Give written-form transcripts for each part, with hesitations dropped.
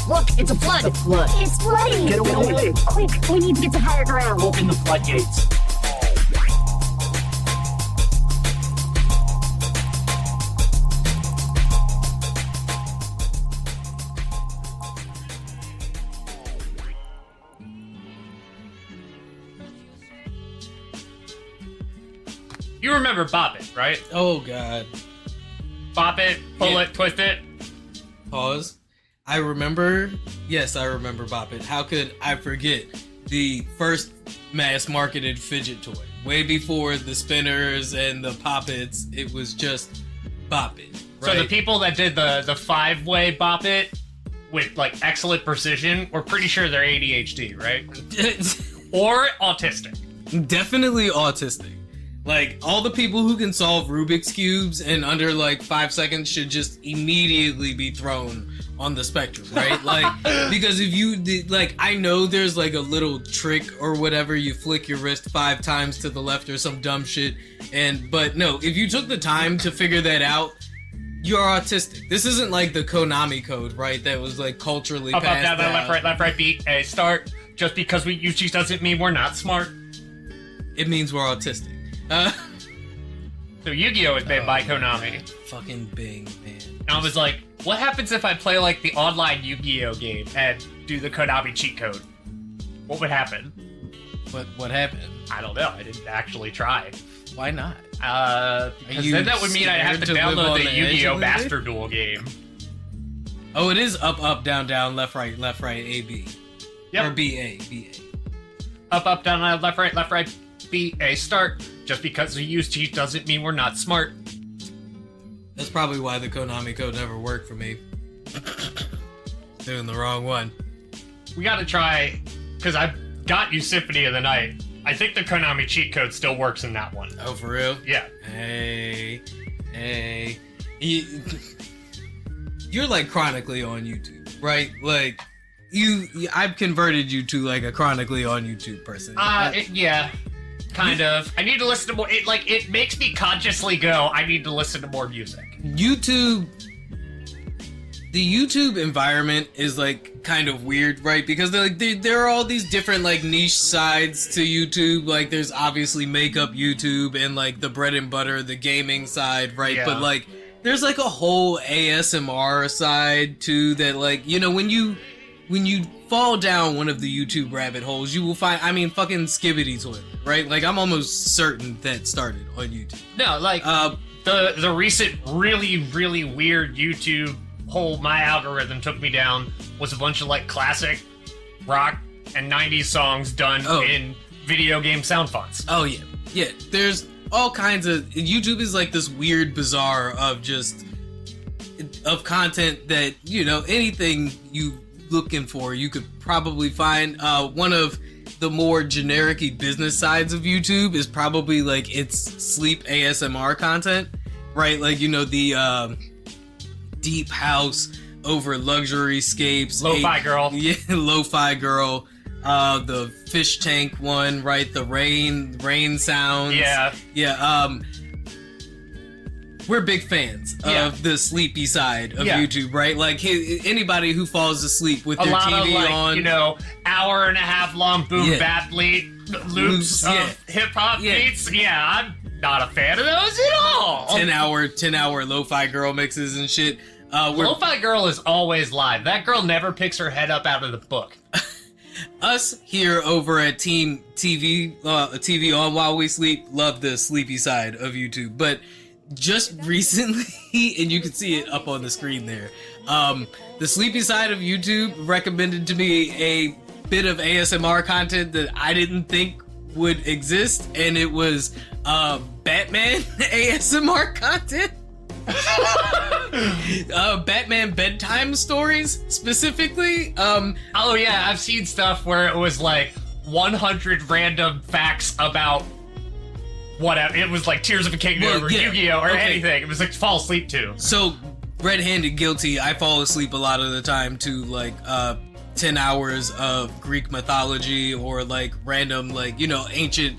Look, it's a flood. It's a flood. It's flooding. Get away. Quick, we need to get to higher ground. Open the floodgates. You remember Bop It, right? Oh, God. Bop It, pull it, twist it. Pause. I remember. Yes, I remember Bop It. How could I forget the first mass-marketed fidget toy? Way before the spinners and the Pop-Its, it was just Bop It. Right? So the people that did the five-way Bop It with, like, excellent precision, we're pretty sure they're ADHD, right? Or autistic. Definitely autistic. Like, all the people who can solve Rubik's Cubes in under, like, 5 seconds should just immediately be thrown on the spectrum, right? Like, because if you, like, I know there's, like, a little trick or whatever, you flick your wrist 5 times to the left or some dumb shit, but no, if you took the time to figure that out, you're autistic. This isn't like the Konami code, right? That was, like, culturally Up, passed down, left, right, beat, A, start. Just because we use cheese doesn't mean we're not smart. It means we're autistic. So Yu-Gi-Oh! Was made by Konami. Fucking Bing, man. And I was like, what happens if I play like the online Yu-Gi-Oh! Game and do the Konami cheat code? What would happen? What happened? I don't know. I didn't actually try. Why not? Because then that would mean I'd have to scared to live download on the the Yu-Gi-Oh! edge Master Duel game. Oh, it is up, down, left, right, A, B. Yep. Or B, A. Up, down, left, right, B, A, start. Just because we use cheat doesn't mean we're not smart. That's probably why the Konami code never worked for me. Doing the wrong one. We gotta try, because I got you Symphony of the Night. I think the Konami cheat code still works in that one. Oh, for real? Yeah. Hey. You're like chronically on YouTube, right? Like, I've converted you to like a chronically on YouTube person. Yeah. Kind of. I need to listen to more. It makes me consciously go, I need to listen to more music. YouTube. The YouTube environment is like kind of weird, right? Because there are all these different like niche sides to YouTube. Like there's obviously makeup YouTube and like the bread and butter, the gaming side, right? Yeah. But like there's like a whole ASMR side too that like, you know, when you fall down one of the YouTube rabbit holes, you will find, I mean, fucking Skibbity Toilet, right? Like, I'm almost certain that started on YouTube. No, like, the recent really, really weird YouTube hole my algorithm took me down was a bunch of, like, classic rock and 90s songs done in video game sound fonts. Oh, yeah. Yeah, there's all kinds of... YouTube is, like, this weird bazaar of just... of content that, you know, anything you looking for, you could probably find. One of the more generic-y business sides of YouTube is probably like its sleep ASMR content, right? Like, you know, the deep house over luxury scapes, Lo-fi girl. Yeah, lo-fi girl. The fish tank one, right? The rain sounds. Yeah. We're big fans of the sleepy side of YouTube, right? Like, anybody who falls asleep with their TV of, like, on, you know, hour and a half long boom bap loops of hip hop beats. Yeah, I'm not a fan of those at all. 10 hour lo-fi girl mixes and shit. Lo-fi girl is always live. That girl never picks her head up out of the book. Us here over at Team TV, TV on While We Sleep, love the sleepy side of YouTube, but just recently, and you can see it up on the screen there, the sleepy side of YouTube recommended to me a bit of ASMR content that I didn't think would exist, and it was Batman ASMR content. Batman bedtime stories specifically. Oh yeah, I've seen stuff where it was like 100 random facts about whatever. It was like Tears of a Kingdom or Yu-Gi-Oh! Or anything. It was like fall asleep to. So, red-handed guilty, I fall asleep a lot of the time to like 10 hours of Greek mythology or like random, like, you know, ancient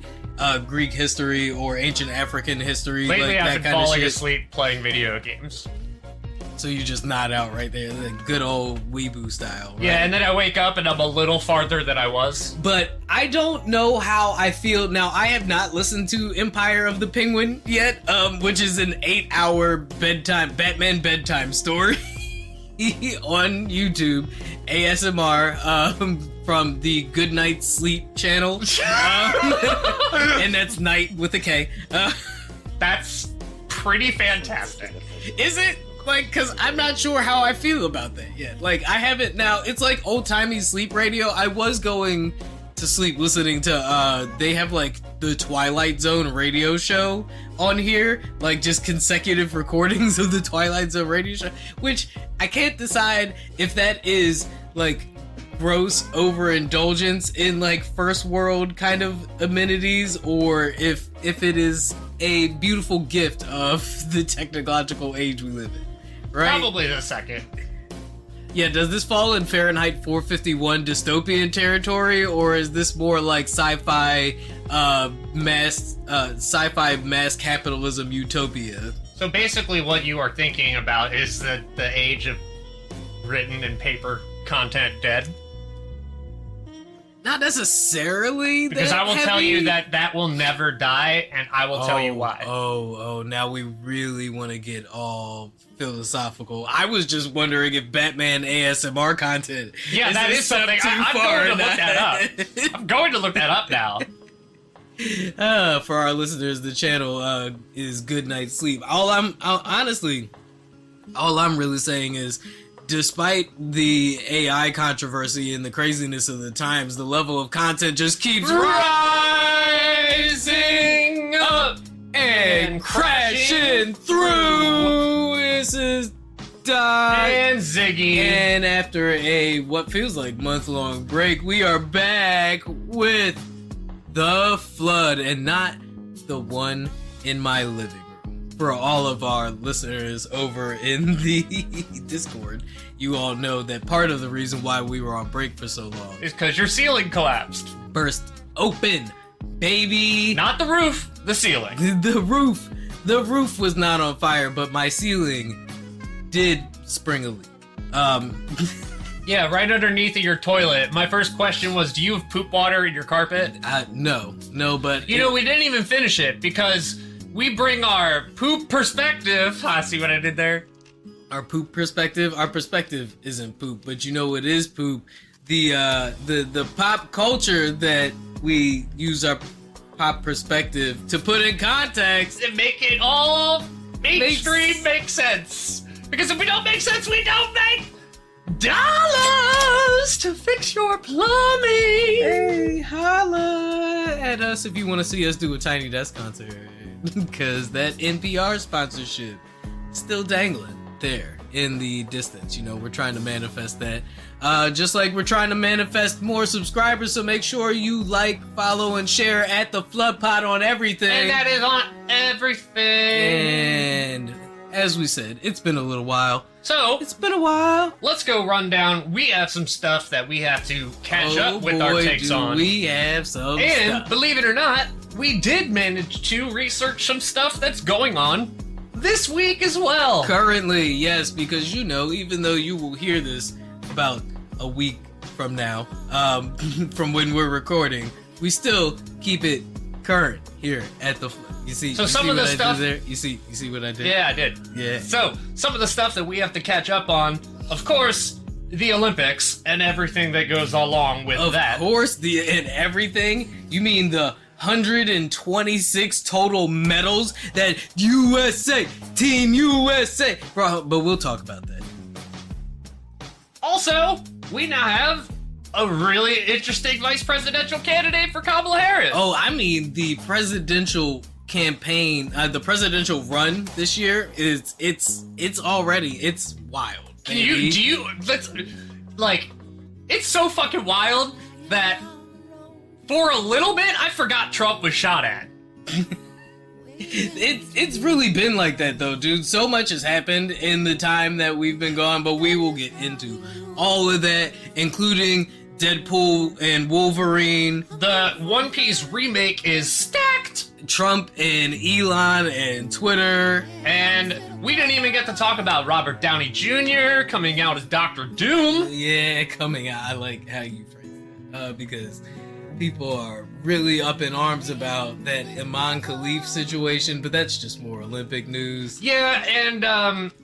Greek history or ancient African history. Lately like, I've been falling asleep playing video games. So you just nod out right there, like good old weeboo style. Right? Yeah, and then I wake up and I'm a little farther than I was. But I don't know how I feel now. I have not listened to Empire of the Penguin yet, which is an 8-hour Batman bedtime story on YouTube, ASMR, from the Good Night Sleep channel, and that's night with a K. That's pretty fantastic. Is it? Like, cause I'm not sure how I feel about that yet. Like, I haven't now. It's like old-timey sleep radio. I was going to sleep listening to, they have like the Twilight Zone radio show on here, like just consecutive recordings of the Twilight Zone radio show, which I can't decide if that is like gross overindulgence in like first world kind of amenities, or if it is a beautiful gift of the technological age we live in. Right? Probably the second. Yeah, does this fall in Fahrenheit 451 dystopian territory, or is this more like sci-fi mass capitalism utopia? So basically what you are thinking about is that the age of written and paper content dead? Not necessarily. Because I will tell you that will never die, and I will tell you why. Oh, now we really want to get all philosophical. I was just wondering if Batman ASMR content. Yeah, that is something. I'm going to look that up. I'm going to look that up now. For our listeners, the channel is Good Night Sleep. Honestly, all I'm really saying is, despite the AI controversy and the craziness of the times, the level of content just keeps rising up and crashing through. This is Doc and Ziggy. And after a what feels like month-long break, we are back with The Flood, and not the one in my living room. For all of our listeners over in the Discord, you all know that part of the reason why we were on break for so long is because your ceiling collapsed. Burst open, baby. Not the roof, the ceiling. The roof was not on fire, but my ceiling did spring a leak. Yeah, right underneath of your toilet. My first question was, do you have poop water in your carpet? No, but we didn't even finish it because we bring our poop perspective. See what I did there? Our poop perspective. Our perspective isn't poop, but you know what is poop? The pop culture that we use our pop perspective to put in context and make it all mainstream make sense. Because if we don't make sense, we don't make dollars to fix your plumbing. Hey, holla at us if you want to see us do a Tiny Desk concert. Because that NPR sponsorship is still dangling there in the distance. You know, we're trying to manifest that. Just like we're trying to manifest more subscribers, so make sure you like, follow, and share at the Flood Pod on everything. And that is on everything. And as we said, it's been a little while. So, it's been a while. Let's go run down. We have some stuff that we have to catch up with our takes on. We have some And stuff. Believe it or not, we did manage to research some stuff that's going on this week as well. Currently, yes, because you know, even though you will hear this about a week from now, from when we're recording, we still keep it current here at the. You see, so you some see of the what I stuff did there. You see what I did? Yeah, I did. Yeah. So some of the stuff that we have to catch up on, of course, the Olympics and everything that goes along with that. Of course, and everything. You mean the 126 total medals that USA, Team USA, bro? But we'll talk about that. Also, we now have a really interesting vice presidential candidate for Kamala Harris. Oh, I mean the presidential campaign, the presidential run this year it's wild. It's so fucking wild that for a little bit I forgot Trump was shot at. It's really been like that though, dude. So much has happened in the time that we've been gone, but we will get into all of that, including Deadpool and Wolverine. The One Piece remake is stacked Trump and Elon and Twitter. And we didn't even get to talk about Robert Downey Jr. coming out as Dr. Doom. Yeah, coming out. I like how you phrase it. Because people are really up in arms about that Iman Khalif situation, but that's just more Olympic news. Yeah, and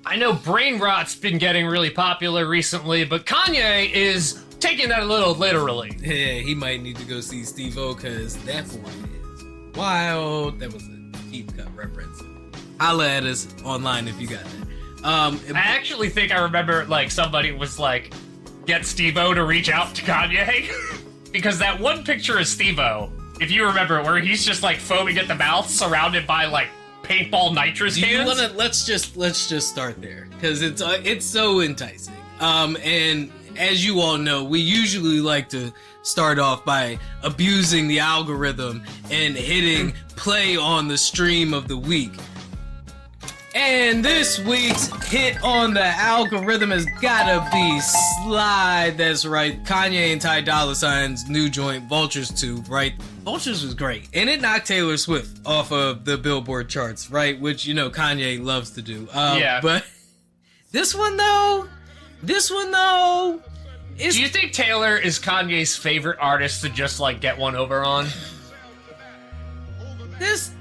I know brain rot's been getting really popular recently, but Kanye is taking that a little literally. Yeah, he might need to go see Steve-O, because that boy is wild. That was a deep cut reference. Holla at us online if you got that. I actually think I remember, like, somebody was like, get Steve-O to reach out to Kanye. Because that one picture of Steve-O, if you remember, where he's just like foaming at the mouth, surrounded by like paintball nitrous Do you cans. wanna let's just start there, because it's so enticing. And as you all know, we usually like to start off by abusing the algorithm and hitting play on the stream of the week. And this week's hit on the algorithm has gotta be Slide. That's right, Kanye and Ty Dolla $ign's new joint, Vultures 2, right? Vultures was great. And it knocked Taylor Swift off of the Billboard charts, right? Which, you know, Kanye loves to do. Yeah. But this one though, is... Do you think Taylor is Kanye's favorite artist to just like get one over on? This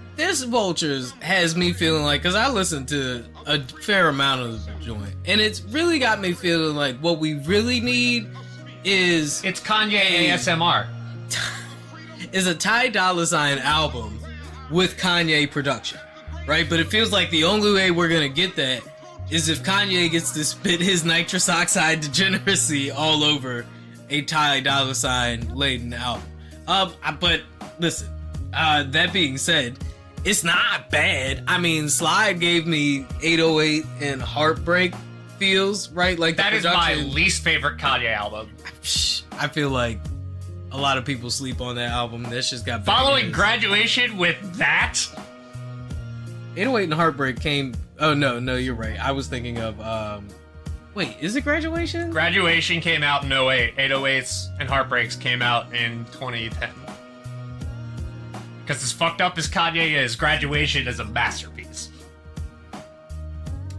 Vultures has me feeling like, because I listened to a fair amount of the joint, and it's really got me feeling like what we really need is... It's Kanye ASMR. is a Ty Dolla $ign album with Kanye production, right? But it feels like the only way we're gonna get that is if Kanye gets to spit his nitrous oxide degeneracy all over a Ty Dolla $ign laden album. But listen, that being said, it's not bad. I mean, Slide gave me 808 and Heartbreak feels, right? Like that is my least favorite Kanye album. I feel like a lot of people sleep on that album. That's just got Following bangers. Graduation with that? 808 and Heartbreak came... Oh, no, you're right. I was thinking of... Wait, is it Graduation? Graduation came out in 08. 808s and Heartbreaks came out in 2010. Because as fucked up as Kanye is, Graduation is a masterpiece.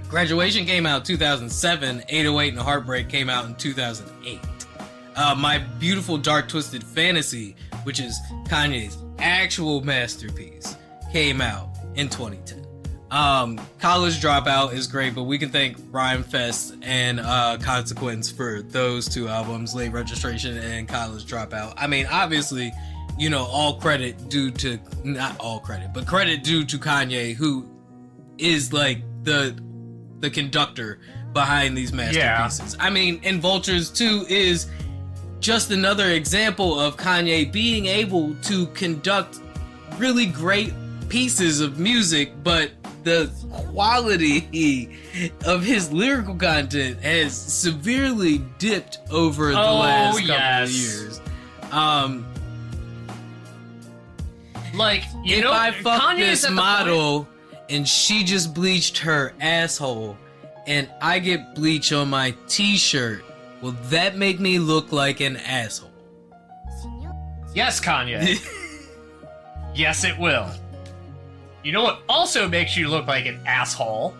Graduation came out 2007. 808 and Heartbreak came out in 2008. My Beautiful Dark Twisted Fantasy, which is Kanye's actual masterpiece, came out in 2010. College Dropout is great, but we can thank Rhymefest and Consequence for those two albums, Late Registration and College Dropout. I mean, obviously, you know, all credit due to, not all credit, but credit due to Kanye, who is like the conductor behind these masterpieces. Yeah. I mean, and Vultures 2 is just another example of Kanye being able to conduct really great pieces of music, but the quality of his lyrical content has severely dipped over the last couple of years. Like, you if know, I fuck Kanye's this model and she just bleached her asshole and I get bleach on my t-shirt, will that make me look like an asshole? Yes, Kanye. Yes, it will. You know what also makes you look like an asshole?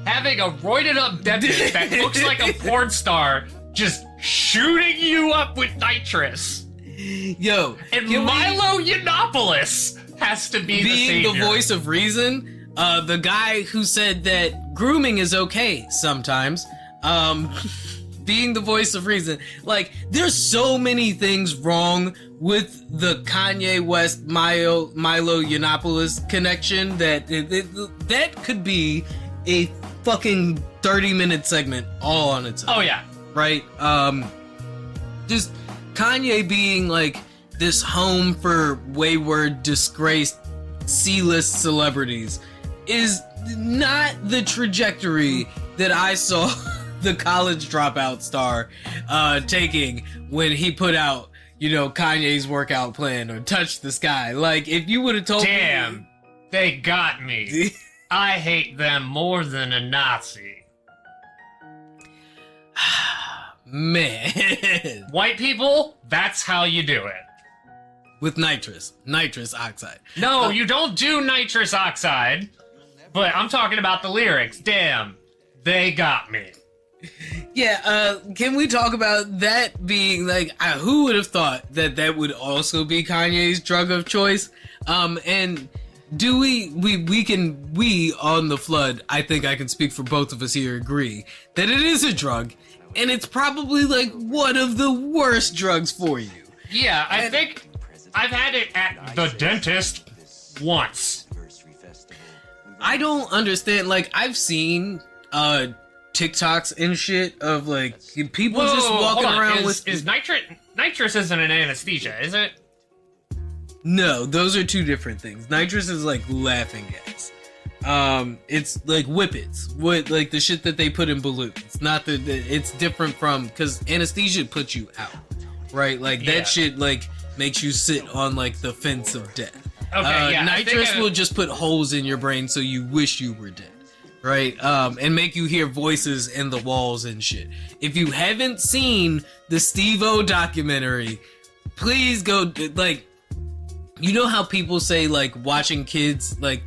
Having a roided up dentist that looks like a porn star just shooting you up with nitrous. Yo, and Milo Yiannopoulos has to be being the the voice of reason. The guy who said that grooming is okay sometimes. Being the voice of reason. Like, there's so many things wrong with the Kanye West Milo Yiannopoulos connection that that could be a fucking 30-minute segment all on its own. Oh yeah. Right? Just Kanye being like this home for wayward, disgraced C-list celebrities is not the trajectory that I saw the College Dropout star taking when he put out, you know, Kanye's workout plan or Touch the Sky. Like, if you would have told me, they got me. I hate them more than a Nazi. Man. White people, that's how you do it. with nitrous oxide. No, you don't do nitrous oxide. But I'm talking about the lyrics. Damn, they got me. Yeah, can we talk about that being like, who would have thought that that would also be Kanye's drug of choice? And do we on the flood, I think I can speak for both of us here, agree that it is a drug, and it's probably like one of the worst drugs for you. Yeah, I think I've had it at the dentist once. I don't understand, like, I've seen, TikToks and shit of like people just walking around with. Is nitrous isn't an anesthesia, is it? No, those are two different things. Nitrous is like laughing gas. It's like whippets, like the shit that they put in balloons. Not it's different from, because anesthesia puts you out, right? Like that shit like makes you sit on like the fence of death. Okay, nitrous will just put holes in your brain so you wish you were dead. Right, and make you hear voices in the walls and shit. If you haven't seen the Steve-O documentary, please go, like, you know how people say, like, watching kids, like,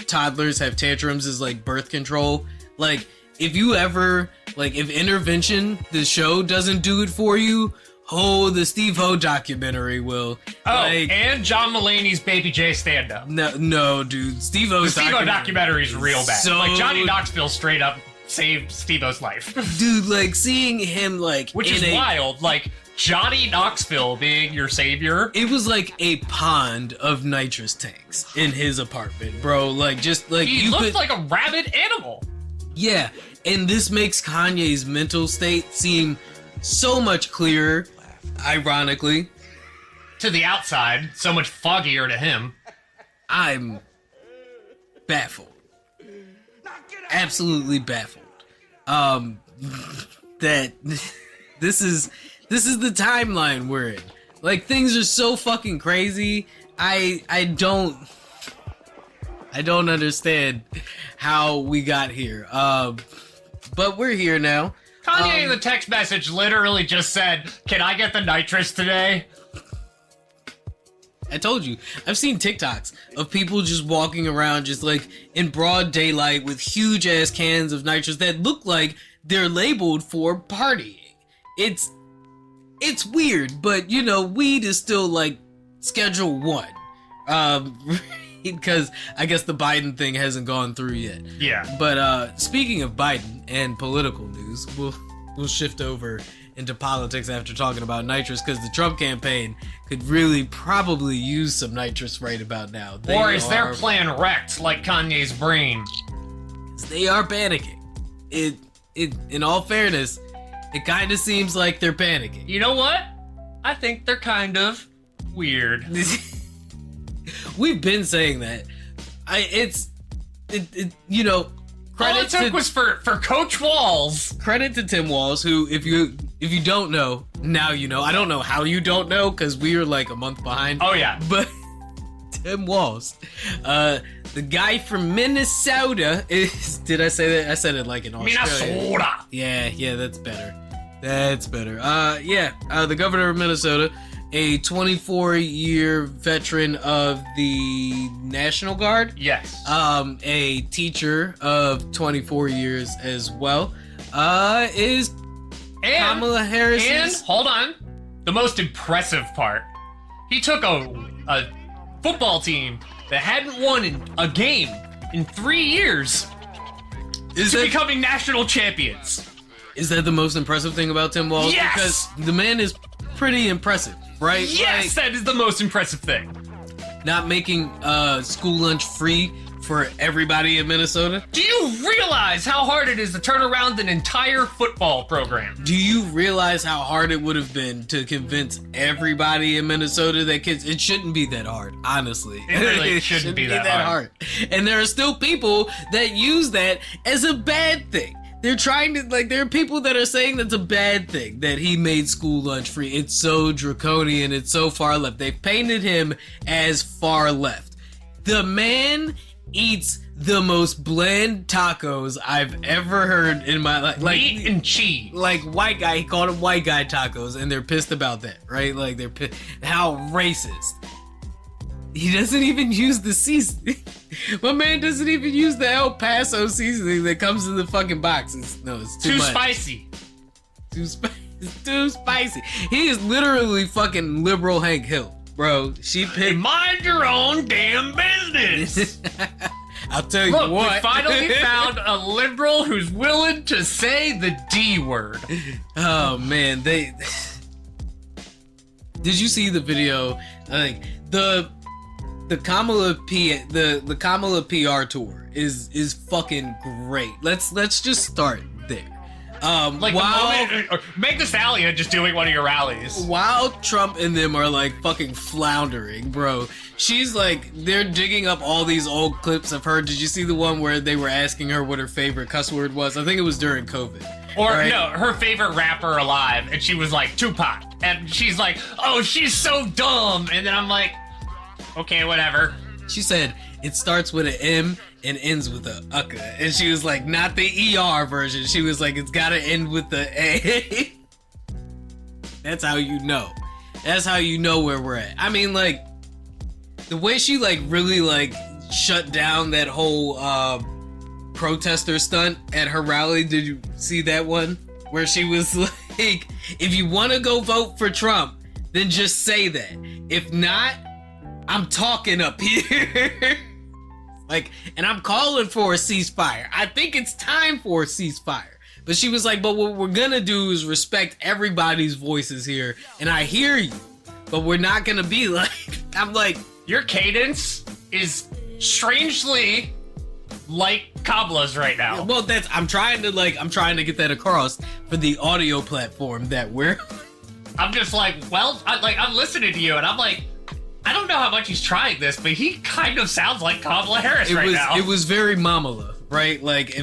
toddlers have tantrums is, like, birth control? Like, if you ever, like, if Intervention, the show, doesn't do it for you, the Steve-O documentary will. Oh, like, and John Mulaney's Baby J stand-up. No, dude. Steve-O documentary is real bad. So, like, Johnny Knoxville straight up saved Steve-O's life. Dude, like, seeing him, like... Which is wild. Like, Johnny Knoxville being your savior. It was like a pond of nitrous tanks in his apartment, bro. Like, just, like... He looked like a rabid animal. Yeah, and this makes Kanye's mental state seem so much clearer. Ironically, to the outside, so much foggier to him. I'm baffled. Absolutely baffled. That this is the timeline we're in. Like, things are so fucking crazy. I don't understand how we got here. But we're here now. Kanye in the text message literally just said, "Can I get the nitrous today?" I told you. I've seen TikToks of people just walking around just like in broad daylight with huge ass cans of nitrous that look like they're labeled for partying. It's weird, but you know, weed is still like Schedule 1. Because I guess the Biden thing hasn't gone through yet. Yeah. But speaking of Biden and political news, we'll shift over into politics after talking about nitrous, because the Trump campaign could really probably use some nitrous right about now. Or is their plan wrecked like Kanye's brain? They are panicking. It in all fairness, it kind of seems like they're panicking. You know what? I think they're kind of weird. We've been saying that. You know, all it took was for Coach Walz. Credit to Tim Walz, who, if you don't know, now you know. I don't know how you don't know, because we are like a month behind. Oh yeah. But Tim Walz, the guy from Minnesota is. Did I say that? I said it like in Australia. Minnesota. Yeah, that's better. That's better. The governor of Minnesota, a 24-year veteran of the National Guard. Yes. A teacher of 24 years as well. Is Kamala Harris. And, hold on, the most impressive part. He took a football team that hadn't won a game in 3 years to becoming national champions. Is that the most impressive thing about Tim Walz? Yes! Because the man is pretty impressive. Right? Yes, that is the most impressive thing. Not making school lunch free for everybody in Minnesota. Do you realize how hard it is to turn around an entire football program? Do you realize how hard it would have been to convince everybody in Minnesota that it shouldn't be that hard, honestly. It really shouldn't be that hard. And there are still people that use that as a bad thing. They're trying to, like, there are people that are saying that's a bad thing, that he made school lunch free. It's so draconian, it's so far left. They've painted him as far left. The man eats the most bland tacos I've ever heard in my life. Like, meat and cheese. Like, white guy, he called them white guy tacos, and they're pissed about that, right? Like, they're pissed. How racist. He doesn't even use the seasoning. My man doesn't even use the El Paso seasoning that comes in the fucking box. It's too much. Spicy. It's too spicy. He is literally fucking liberal Hank Hill, bro. She picked. Mind your own damn business. I'll tell you Look, what. we finally found a liberal who's willing to say the D word. Oh man, Did you see the video? Like the Kamala the Kamala PR tour is fucking great. Let's just start there. Like while, the moment, make the stallion just doing one of your rallies. While Trump and them are like fucking floundering, bro. She's like, they're digging up all these old clips of her. Did you see the one where they were asking her what her favorite cuss word was? I think it was during COVID. Or right? no, her favorite rapper alive, and she was like Tupac, and she's like, oh, she's so dumb, and then I'm like, okay, whatever. She said it starts with an M and ends with a ucka, and she was like, not the ER version. She was like, it's gotta end with the A. That's how you know. That's how you know where we're at. I mean, like, the way she like really like shut down that whole protester stunt at her rally. Did you see that one where she was like, if you want to go vote for Trump, then just say that. If not, I'm talking up here. Like, and I'm calling for a ceasefire. I think it's time for a ceasefire. But she was like, but what we're gonna do is respect everybody's voices here. And I hear you, but we're not gonna be like, I'm like, your cadence is strangely like Kamala's right now. well, I'm trying to get that across for the audio platform that we're. I'm just like, well, I'm listening to you, and I'm like, I don't know how much he's trying this, but he kind of sounds like Kamala Harris now. It was very Mamala, right? Like,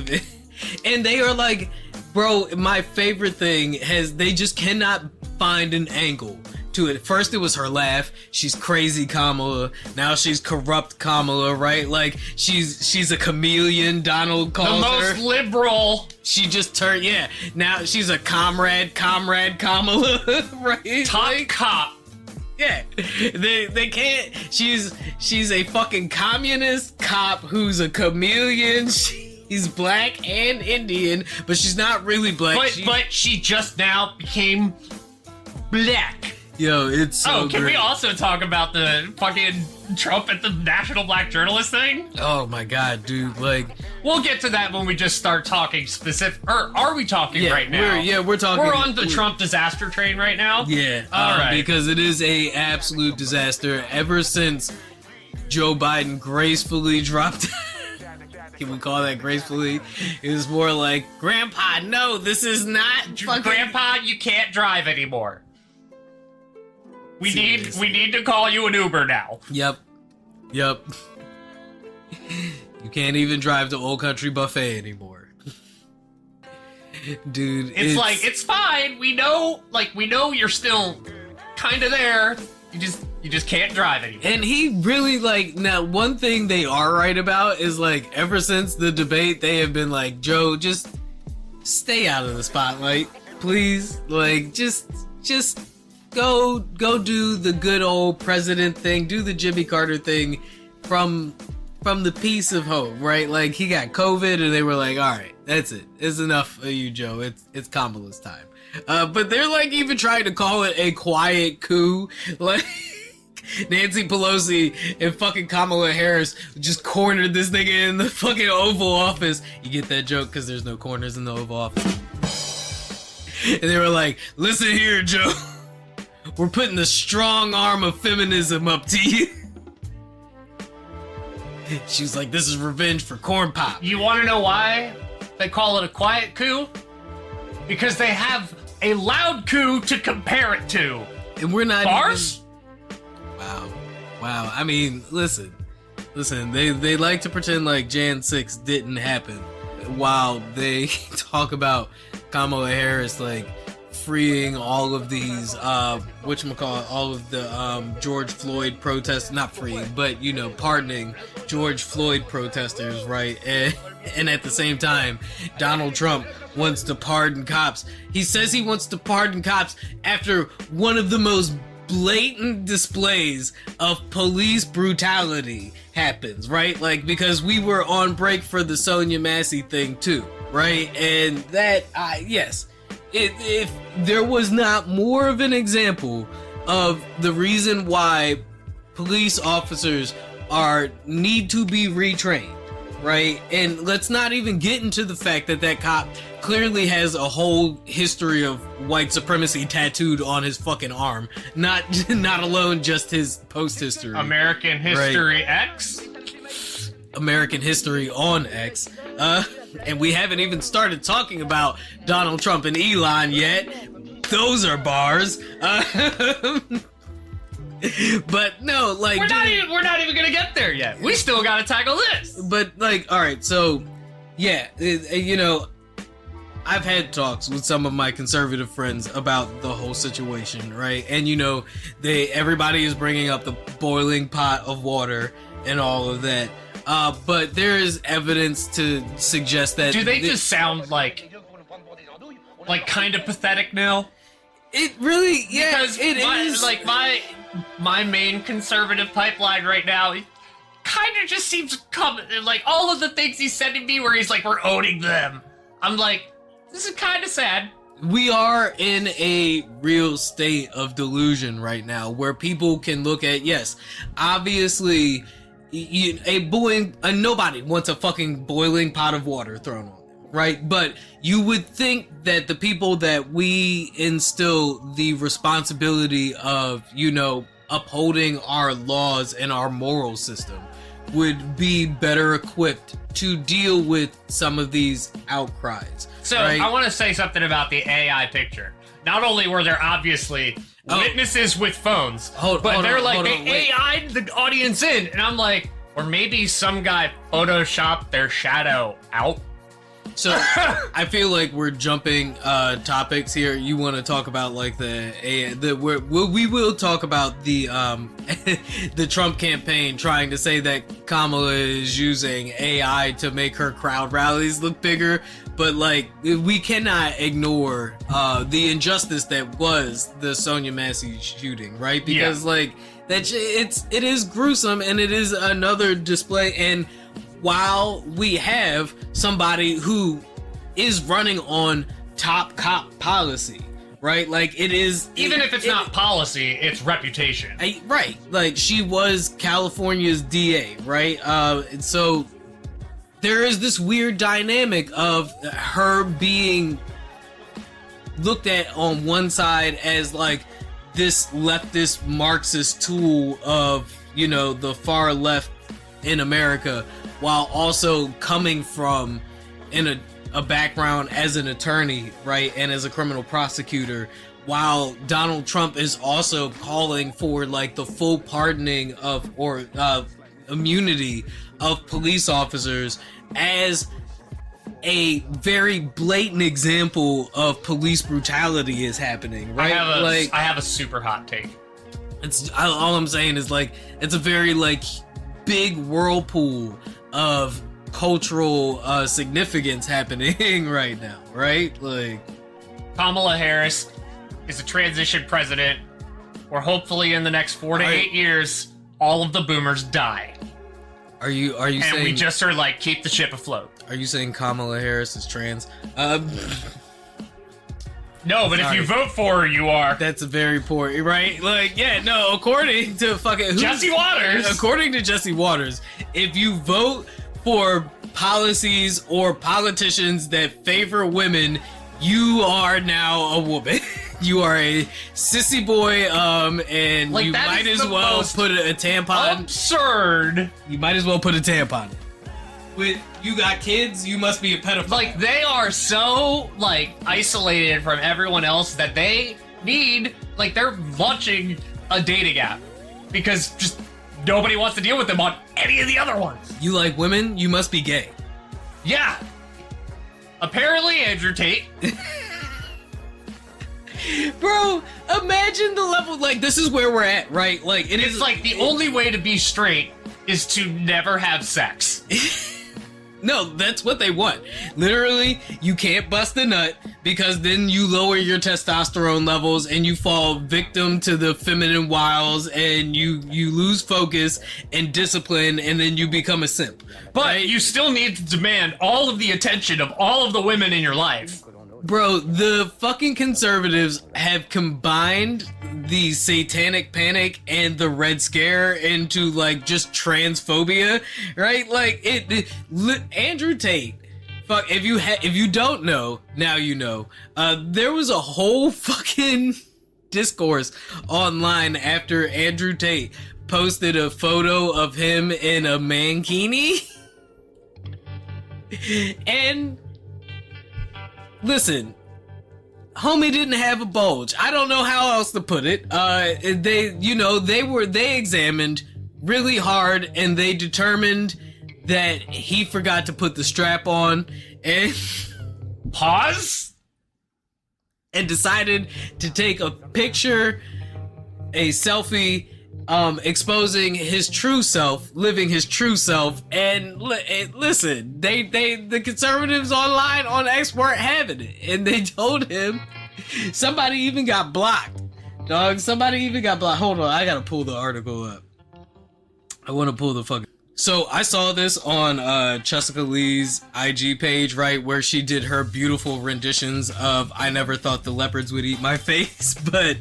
and they are like, bro, my favorite thing they just cannot find an angle to it. First it was her laugh. She's crazy Kamala. Now she's corrupt Kamala, right? Like, she's a chameleon, Donald calls her. The most liberal. She just turned, yeah. Now she's a comrade Kamala, right? Top like, cop. Yeah, they can't. She's a fucking communist cop who's a chameleon. She's black and Indian, but she's not really black. But she just now became black. Yo, it's so can great. we also talk about the fucking Trump at the National Black Journalist thing? Oh my god, dude! Like, we'll get to that when we just start talking specific. Or are we talking right now? We're talking. We're on the Trump disaster train right now. Yeah, all right. Because it is a absolute disaster. Ever since Joe Biden gracefully dropped. Can we call that gracefully? It was more like, Grandpa, no, this is not. Grandpa, you can't drive anymore. We need to call you an Uber now. Yep. You can't even drive to Old Country Buffet anymore. Dude, it's like, it's fine. We know you're still kind of there. You just can't drive anymore. And he really, like, now one thing they are right about is, like, ever since the debate, they have been like, Joe, just stay out of the spotlight, please. Like, just go do the good old president thing, do the Jimmy Carter thing from the peace of home, right? Like, he got COVID and they were like, all right, that's it. It's enough of you, Joe. It's Kamala's time. But they're like even trying to call it a quiet coup. Like, Nancy Pelosi and fucking Kamala Harris just cornered this nigga in the fucking Oval Office. You get that joke because there's no corners in the Oval Office. And they were like, listen here, Joe. We're putting the strong arm of feminism up to you. She was like, this is revenge for Corn Pop. You want to know why they call it a quiet coup? Because they have a loud coup to compare it to. And we're not bars? Wow. I mean, listen. They like to pretend like Jan 6 didn't happen while they talk about Kamala Harris, like, freeing all of these, all of the George Floyd protests, not freeing, but, pardoning George Floyd protesters, right? And at the same time, Donald Trump wants to pardon cops. He says he wants to pardon cops after one of the most blatant displays of police brutality happens, right? Like, because we were on break for the Sonia Massey thing too, right? And that, yes, if there was not more of an example of the reason why police officers need to be retrained, right? And let's not even get into the fact that that cop clearly has a whole history of white supremacy tattooed on his fucking arm. Not alone just his post history. American History X? American History on X. And we haven't even started talking about Donald Trump and Elon yet. Those are bars. But no, like, we're not even gonna get there yet. We still gotta tackle this. But like, all right, so yeah, you know, I've had talks with some of my conservative friends about the whole situation, right? And you know, everybody is bringing up the boiling pot of water and all of that. But there is evidence to suggest that. Do they just sound like kind of pathetic now? It really, yeah, because it is. Like my main conservative pipeline right now, it kind of just seems like all of the things he's sending me where he's like, we're owning them. I'm like, this is kind of sad. We are in a real state of delusion right now where people can look at, yes, obviously, nobody wants a fucking boiling pot of water thrown on them, right? But you would think that the people that we instill the responsibility of, you know, upholding our laws and our moral system would be better equipped to deal with some of these outcries. So right? I want to say something about the AI picture. Not only were there obviously witnesses with phones, but they're like, they AI'd the audience in, and I'm like, or maybe some guy photoshopped their shadow out. So I feel like we're jumping topics here. You want to talk about like we will talk about the the Trump campaign trying to say that Kamala is using AI to make her crowd rallies look bigger, but like we cannot ignore the injustice that was the Sonia Massey shooting, right? Because like it is gruesome and it is another display. And while we have somebody who is running on top cop policy, right? Like it is, even if it's not policy, it's reputation, right? Like she was California's DA, right? And so there is this weird dynamic of her being looked at on one side as like this leftist Marxist tool of, you know, the far left in America, while also coming from a background as an attorney, right, and as a criminal prosecutor, while Donald Trump is also calling for like the full pardoning of or immunity of police officers as a very blatant example of police brutality is happening, right? I have a super hot take. All I'm saying is like it's a very like big whirlpool of cultural significance happening right now, right? Like Kamala Harris is a transition president where hopefully in the next 4 to 8 years all of the boomers die. Are you and saying we just are like keep the ship afloat? Are you saying Kamala Harris is trans? No, but if you vote for her, you are. That's a very poor, right? Like, yeah, no, according to fucking Jesse Waters. According to Jesse Waters, if you vote for policies or politicians that favor women, you are now a woman. You are a sissy boy, and like, you might as well put a tampon. Absurd. You might as well put a tampon. With you got kids, you must be a pedophile. Like they are so like isolated from everyone else that they need like they're launching a dating app because just nobody wants to deal with them on any of the other ones. You like women, you must be gay. Yeah. Apparently Andrew Tate. Bro, imagine the level, like this is where we're at, right? Like it's like the only way to be straight is to never have sex. No, that's what they want. Literally, you can't bust a nut because then you lower your testosterone levels and you fall victim to the feminine wiles and you lose focus and discipline and then you become a simp. But you still need to demand all of the attention of all of the women in your life. Bro, the fucking conservatives have combined the satanic panic and the Red Scare into like just transphobia, right? Like Andrew Tate. Fuck, if you don't know, now you know. There was a whole fucking discourse online after Andrew Tate posted a photo of him in a mankini. And listen, homie didn't have a bulge. I don't know how else to put it. They examined really hard and they determined that he forgot to put the strap on and pause and decided to take a picture, a selfie, exposing his true self, living his true self, and listen, the conservatives online on X weren't having it, and they told him, somebody even got blocked, dog. Somebody even got blocked. Hold on, I gotta pull the article up. I want to pull the fucking. So I saw this on Jessica Lee's IG page, right, where she did her beautiful renditions of "I Never Thought the Leopards Would Eat My Face," but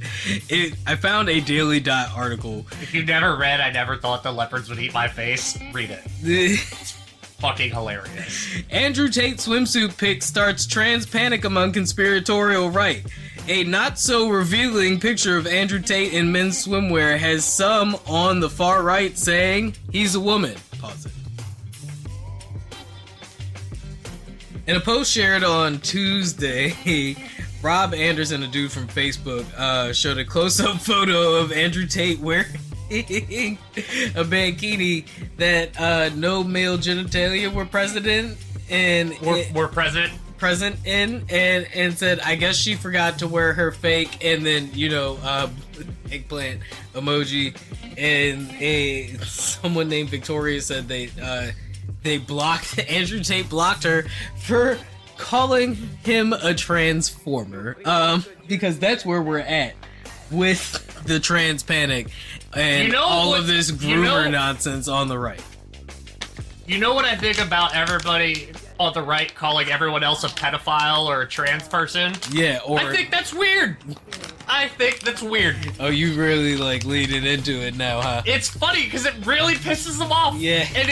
I found a Daily Dot article. If you've never read "I Never Thought the Leopards Would Eat My Face," read it. It's fucking hilarious. Andrew Tate swimsuit pic starts trans panic among conspiratorial right. A not-so-revealing picture of Andrew Tate in men's swimwear has some on the far right saying he's a woman. Pause it. In a post shared on Tuesday, Rob Anderson, a dude from Facebook, showed a close-up photo of Andrew Tate wearing a bikini that no male genitalia were present in. And we're present in and said, I guess she forgot to wear her fake, and then eggplant emoji, and someone named Victoria said they blocked Andrew Tate blocked her for calling him a transformer, because that's where we're at with the trans panic and of this groomer nonsense on the right. You know what I think about everybody on the right calling everyone else a pedophile or a trans person? Yeah, I think that's weird. Oh, you really leaning into it now, huh? It's funny because it really pisses them off. Yeah. And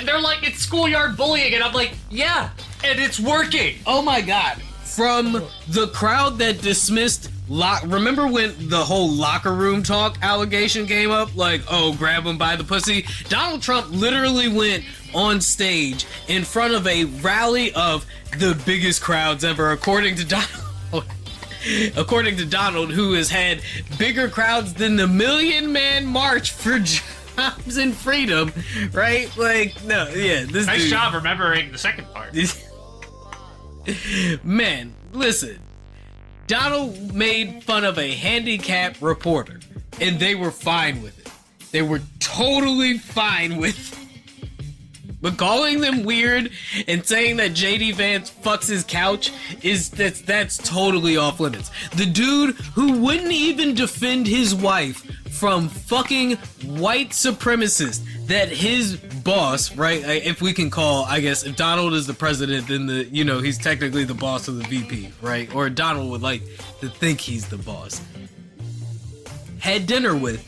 they're like, it's schoolyard bullying, and I'm like, yeah, and it's working. Oh my god. From the crowd that dismissed remember when the whole locker room talk allegation came up? Like, oh, grab him by the pussy. Donald Trump literally went on stage in front of a rally of the biggest crowds ever, according to Donald, who has had bigger crowds than the Million Man March for Jobs and Freedom, right? Like, no, yeah. Nice job remembering the second part. Man, listen. Donald made fun of a handicapped reporter, and they were fine with it. They were totally fine with it. But calling them weird and saying that JD Vance fucks his couch that's totally off limits. The dude who wouldn't even defend his wife from fucking white supremacists that his boss, right? If we can call, I guess, if Donald is the president, then he's technically the boss of the VP, right? Or Donald would like to think he's the boss. Had dinner with,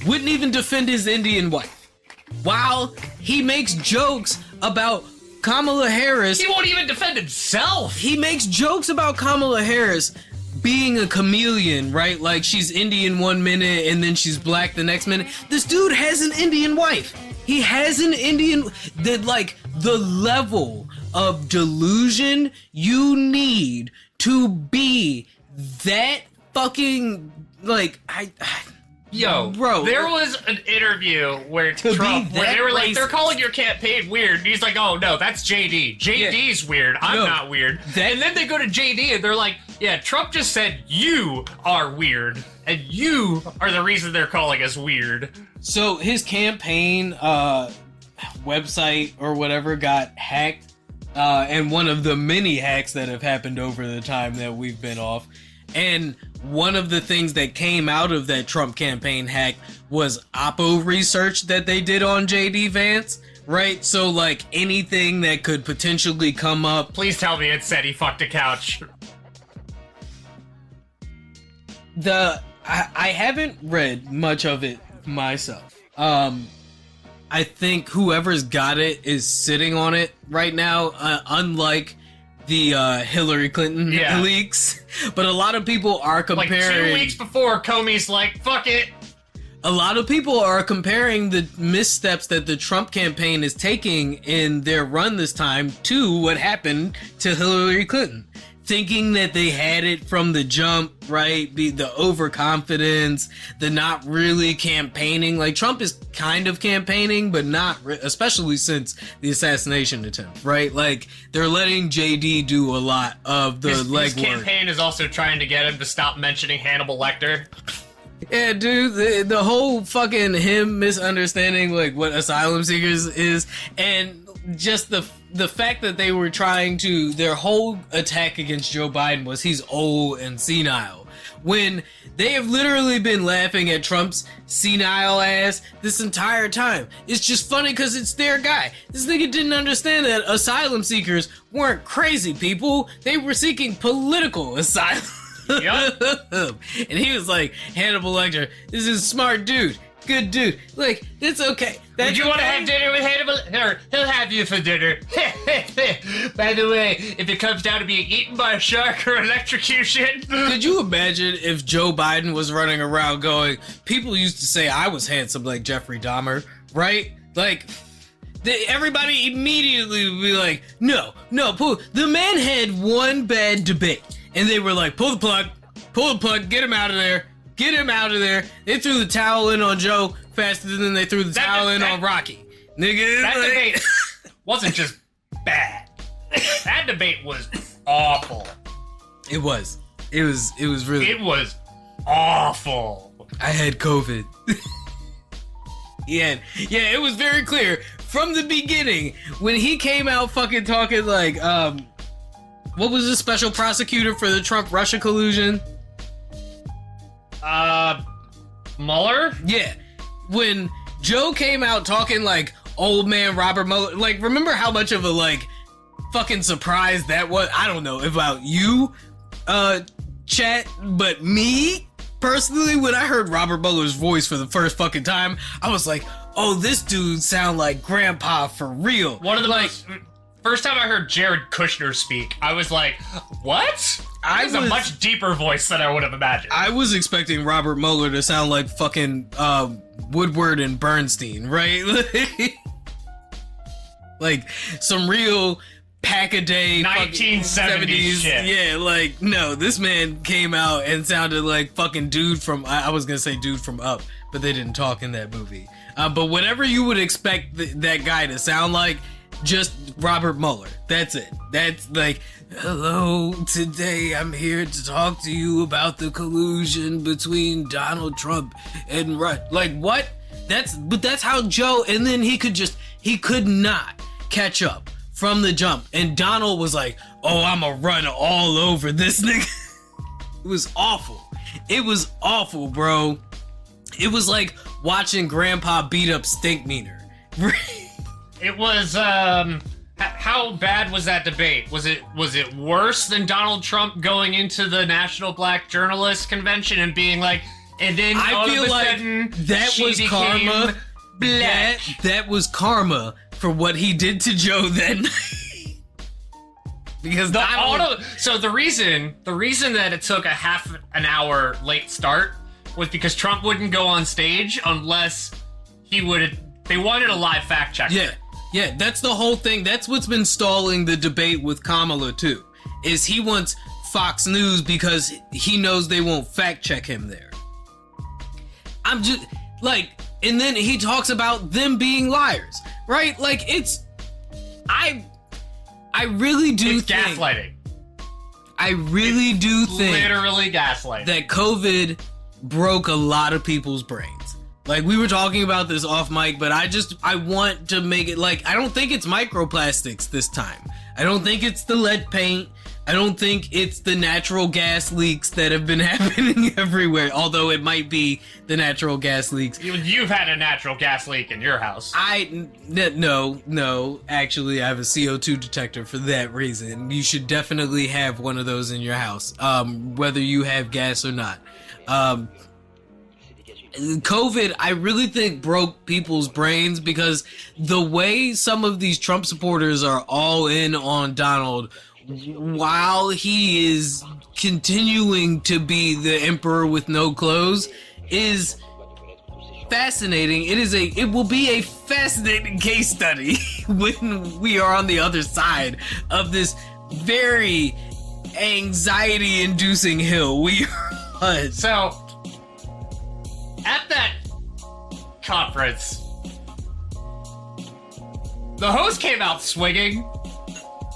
wouldn't even defend his Indian wife. While he makes jokes about Kamala Harris. He won't even defend himself. He makes jokes about Kamala Harris being a chameleon, right? Like she's Indian one minute and then she's black the next minute. This dude has an Indian wife. He has an Indian, the level of delusion you need to be that fucking, Yo, bro, there was an interview where Trump, where they were like, they're calling your campaign weird. And he's like, oh, no, that's JD. JD's weird. I'm not weird. And then they go to JD and they're like, yeah, Trump just said you are weird. And you are the reason they're calling us weird. So his campaign website or whatever got hacked, and one of the many hacks that have happened over the time that we've been off. And one of the things that came out of that Trump campaign hack was Oppo research that they did on JD Vance, right? So, like, anything that could potentially come up. Please tell me it said he fucked a couch. I haven't read much of it myself. I think whoever's got it is sitting on it right now, unlike the Hillary Clinton leaks. But a lot of people are comparing... Like 2 weeks before, Comey's like, fuck it. A lot of people are comparing the missteps that the Trump campaign is taking in their run this time to what happened to Hillary Clinton. Thinking that they had it from the jump, right? The overconfidence, the not really campaigning. Like, Trump is kind of campaigning, but not, especially since the assassination attempt, right? Like, they're letting JD do a lot of the legwork. His campaign is also trying to get him to stop mentioning Hannibal Lecter. Yeah, dude, the whole fucking him misunderstanding, like, what asylum seekers is, and just the fact that they were trying to, their whole attack against Joe Biden was he's old and senile. When they have literally been laughing at Trump's senile ass this entire time. It's just funny because it's their guy. This nigga didn't understand that asylum seekers weren't crazy people. They were seeking political asylum. Yep. And he was like, Hannibal Lecter, this is a smart dude. Good dude. Like, it's okay. Would you want to have dinner with Hannibal? Or he'll have you for dinner. By the way, if it comes down to being eaten by a shark or electrocution. Could you imagine if Joe Biden was running around going, people used to say I was handsome like Jeffrey Dahmer, right? Like, everybody immediately would be like, no, pull. The man had one bad debate. And they were like, pull the plug, get him out of there. Get him out of there. They threw the towel in on Joe faster than they threw the towel in on Rocky. Nigga, that debate wasn't just bad. That debate was awful. It was really... It was awful. I had COVID. Yeah, it was very clear from the beginning when he came out fucking talking like, what was the special prosecutor for the Trump-Russia collusion? Mueller? Yeah. When Joe came out talking like old man Robert Mueller, like, remember how much of a, like, fucking surprise that was? I don't know about you, chat, but me, personally, when I heard Robert Mueller's voice for the first fucking time, I was like, oh, this dude sound like grandpa for real. One of the first time I heard Jared Kushner speak, I was like, what? That was a much deeper voice than I would have imagined. I was expecting Robert Mueller to sound like fucking Woodward and Bernstein, right? Like some real pack-a-day 1970s shit. Yeah, like, no, this man came out and sounded like fucking dude from, I was gonna say dude from Up, but they didn't talk in that movie. But whatever you would expect that guy to sound like, just Robert Mueller. That's it. That's like, hello, today I'm here to talk to you about the collusion between Donald Trump and like, what? That's how Joe, and then he could not catch up from the jump. And Donald was like, oh, I'ma run all over this nigga. It was awful. It was awful, bro. It was like watching Grandpa beat up Stinkmeaner. It was, how bad was that debate? Was it worse than Donald Trump going into the National Black Journalists Convention and being like, and then I feel like that was karma. Black. That was karma for what he did to Joe then. Because the reason that it took a half an hour late start was because Trump wouldn't go on stage unless they wanted a live fact check. Yeah, that's the whole thing. That's what's been stalling the debate with Kamala, too. Is he wants Fox News because he knows they won't fact check him there. I'm just, like, and then he talks about them being liars, right? Like, I really do think... It's gaslighting. I really do think... Literally gaslighting. That COVID broke a lot of people's brains. Like, we were talking about this off mic, but I want to make it like, I don't think it's microplastics this time. I don't think it's the lead paint. I don't think it's the natural gas leaks that have been happening everywhere, although it might be the natural gas leaks. You've had a natural gas leak in your house. No, actually, I have a CO2 detector for that reason. You should definitely have one of those in your house, whether you have gas or not. COVID, I really think, broke people's brains because the way some of these Trump supporters are all in on Donald while he is continuing to be the emperor with no clothes is fascinating. It will be a fascinating case study when we are on the other side of this very anxiety-inducing hill we are on. So, at that conference, the host came out swinging,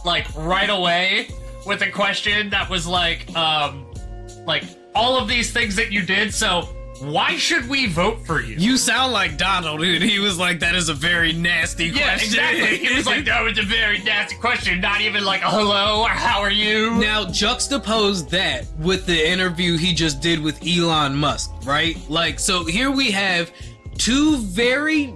like, right away with a question that was like, all of these things that you did, so why should we vote for you? You sound like Donald, dude. He was like, that is a very nasty question. Yeah, exactly. He was like, that was a very nasty question. Not even like, hello, or how are you? Now, juxtapose that with the interview he just did with Elon Musk, right? Like, so here we have two very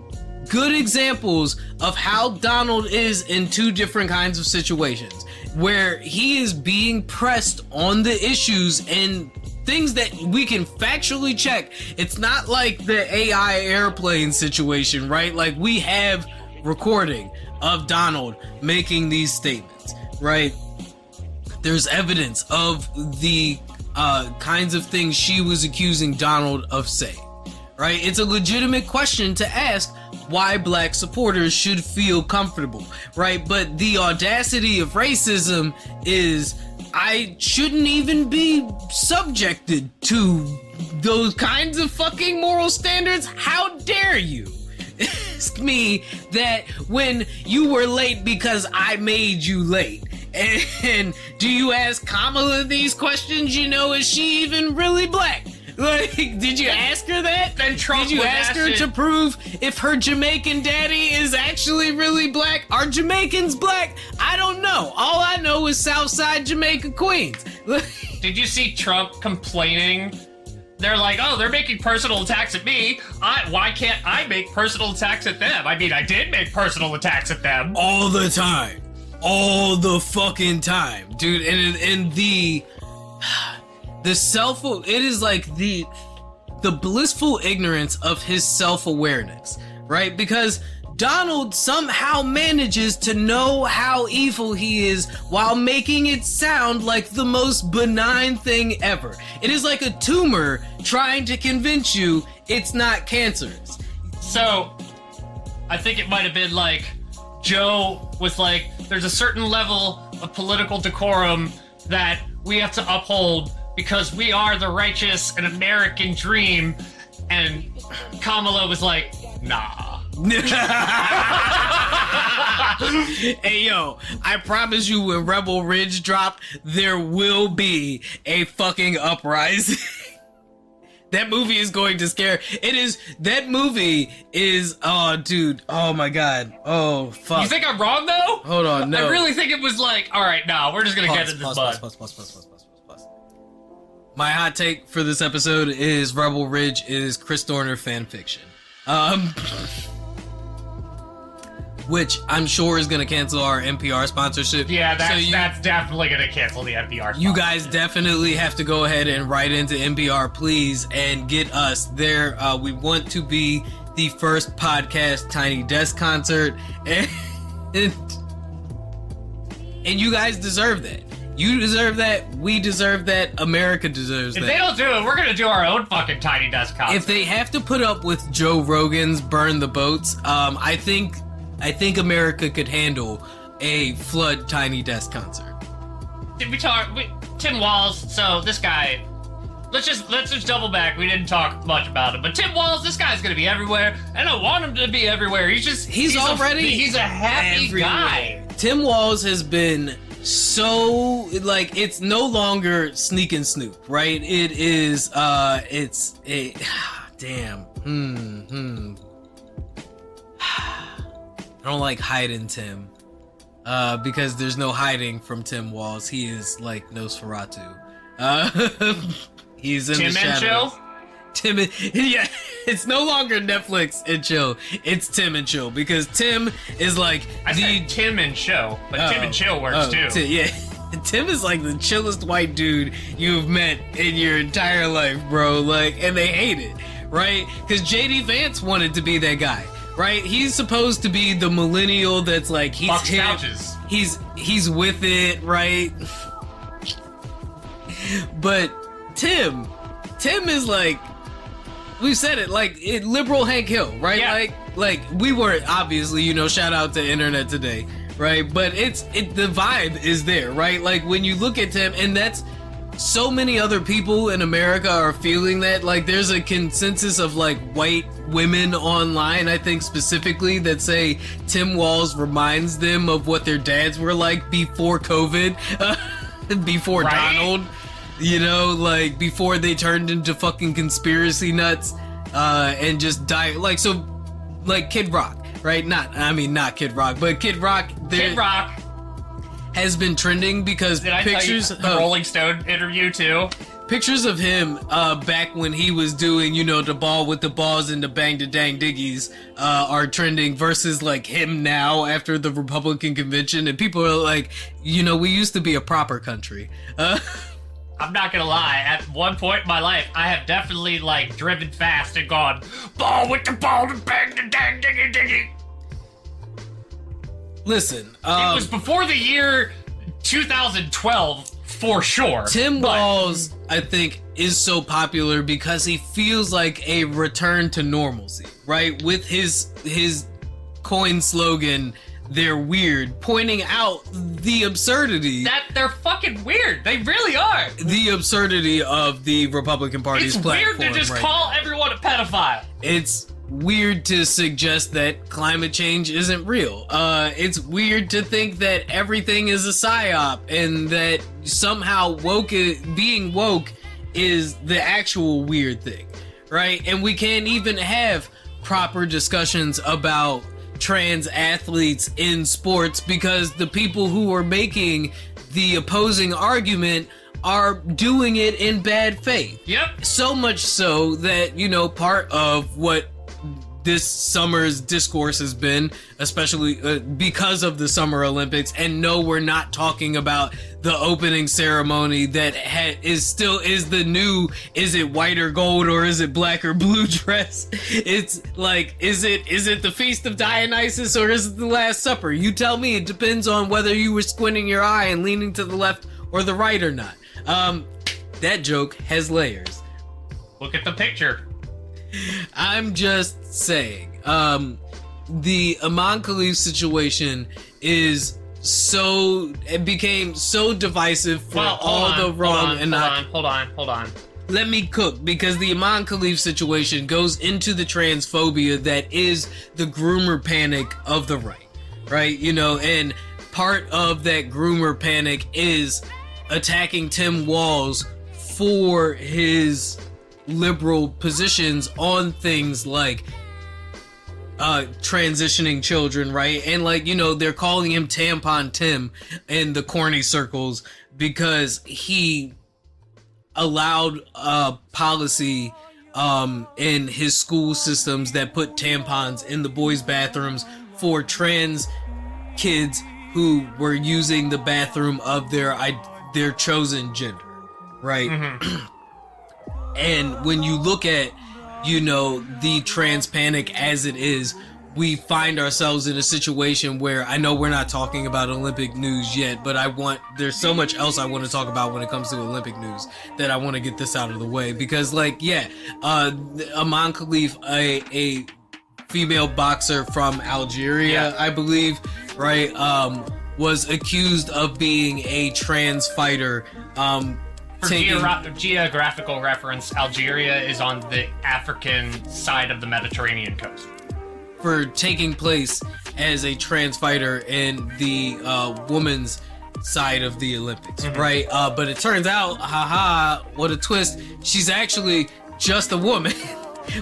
good examples of how Donald is in two different kinds of situations, where he is being pressed on the issues and things that we can factually check. It's not like the AI airplane situation, right? Like, we have recording of Donald making these statements, right? There's evidence of the kinds of things she was accusing Donald of saying, right? It's a legitimate question to ask why black supporters should feel comfortable, right? But the audacity of racism is, I shouldn't even be subjected to those kinds of fucking moral standards. How dare you ask me that when you were late because I made you late? And do you ask Kamala these questions? You know, is she even really black? Like, did you ask her that? Then Trump did you ask her to prove if her Jamaican daddy is actually really black? Are Jamaicans black? I don't know. All I know is Southside Jamaica, Queens. Did you see Trump complaining? They're like, oh, they're making personal attacks at me. Why can't I make personal attacks at them? I mean, I did make personal attacks at them. All the time. All the fucking time. Dude, and the it is like the blissful ignorance of his self-awareness, right? Because Donald somehow manages to know how evil he is while making it sound like the most benign thing ever. It is like a tumor trying to convince you it's not cancerous. So, I think it might have been like, Joe was like, there's a certain level of political decorum that we have to uphold because we are the righteous and American dream. And Kamala was like, nah. Hey, yo, I promise you when Rebel Ridge drop, there will be a fucking uprising. That movie is going to scare. That movie is, oh, dude. Oh, my God. Oh, fuck. You think I'm wrong, though? Hold on, no. I really think it was like, all right, no, we're just going to get in this bud. Pause. My hot take for this episode is Rebel Ridge is Chris Dorner fanfiction. Which I'm sure is going to cancel our NPR sponsorship. Yeah, that's definitely going to cancel the NPR sponsorship. You guys definitely have to go ahead and write into NPR, please, and get us there. We want to be the first podcast Tiny Desk concert, and you guys deserve that. You deserve that. We deserve that. America deserves that. If they don't do it, we're going to do our own fucking Tiny Desk concert. If they have to put up with Joe Rogan's Burn the Boats, I think America could handle a flood Tiny Desk concert. Did we talk? Tim Walz. So this guy, let's just double back. We didn't talk much about him, but Tim Walz, this guy's gonna be everywhere, and I want him to be everywhere. He's already a happy everywhere. Guy. Tim Walz has been so, like, it's no longer Sneak and Snoop, right? It is damn Damn. I don't like hiding Tim. Because there's no hiding from Tim Walz. He is like Nosferatu. He's in Tim the and shadows. Chill? Tim and, yeah, it's no longer Netflix and Chill. It's Tim and Chill because Tim is like I said Tim and Show, but Tim and Chill works too. Yeah. Tim is like the chillest white dude you've met in your entire life, bro. Like, and they hate it, right? Because JD Vance wanted to be that guy, right? He's supposed to be the millennial that's like he's Fuck hip, couches. he's with it, right? But Tim is like, we've said it, like liberal Hank Hill, right? Yeah. Like we were obviously, shout out to Internet Today, right? But the vibe is there, right? Like when you look at Tim, and that's so many other people in America are feeling that. Like there's a consensus of like white women online, I think specifically, that say Tim Walz reminds them of what their dads were like before COVID, before Right? Donald. Like before they turned into fucking conspiracy nuts, and just die. Like, so, like Kid Rock, right? Not Kid Rock, but Kid Rock. Kid Rock has been trending because Did I pictures tell you the Rolling Stone interview too? Pictures of him back when he was doing, the ball with the balls and the bang to dang diggies are trending versus like him now after the Republican convention, and people are like, we used to be a proper country. I'm not gonna lie, at one point in my life, I have definitely, like, driven fast and gone, ball with the ball and bang the dang diggy diggy. Listen, It was before the year 2012, for sure. Tim Walz, I think, is so popular because he feels like a return to normalcy, right? With his coin slogan, "They're weird," pointing out the absurdity. That they're fucking weird. They really are. The absurdity of the Republican Party's It's platform. weird to just right call now. everyone a pedophile. It's weird to suggest that climate change isn't real. It's weird to think that everything is a psyop and that somehow being woke is the actual weird thing, right? And we can't even have proper discussions about trans athletes in sports because the people who are making the opposing argument are doing it in bad faith. Yep. So much so that, part of what this summer's discourse has been, especially because of the Summer Olympics, and no, we're not talking about the opening ceremony that is the new, is it white or gold or is it black or blue dress? It's like, is it the Feast of Dionysus or is it the Last Supper? You tell me. It depends on whether you were squinting your eye and leaning to the left or the right or not. That joke has layers. Look at the picture. I'm just saying, the Aman Khalif situation became so divisive for Hold on. Let me cook, because the Aman Khalif situation goes into the transphobia that is the groomer panic of the right? And part of that groomer panic is attacking Tim Walz for his liberal positions on things like transitioning children, right? And they're calling him Tampon Tim in the corny circles because he allowed a policy in his school systems that put tampons in the boys' bathrooms for trans kids who were using the bathroom of their chosen gender, right? Mm-hmm. And when you look at, the trans panic as it is, we find ourselves in a situation where, I know we're not talking about Olympic news yet, but there's so much else I want to talk about when it comes to Olympic news that I want to get this out of the way. Because, Aman Khalif, a female boxer from Algeria, I believe, right, was accused of being a trans fighter, For geographical reference, Algeria is on the African side of the Mediterranean coast. For taking place as a trans fighter in the women's side of the Olympics, right? But it turns out, what a twist, she's actually just a woman.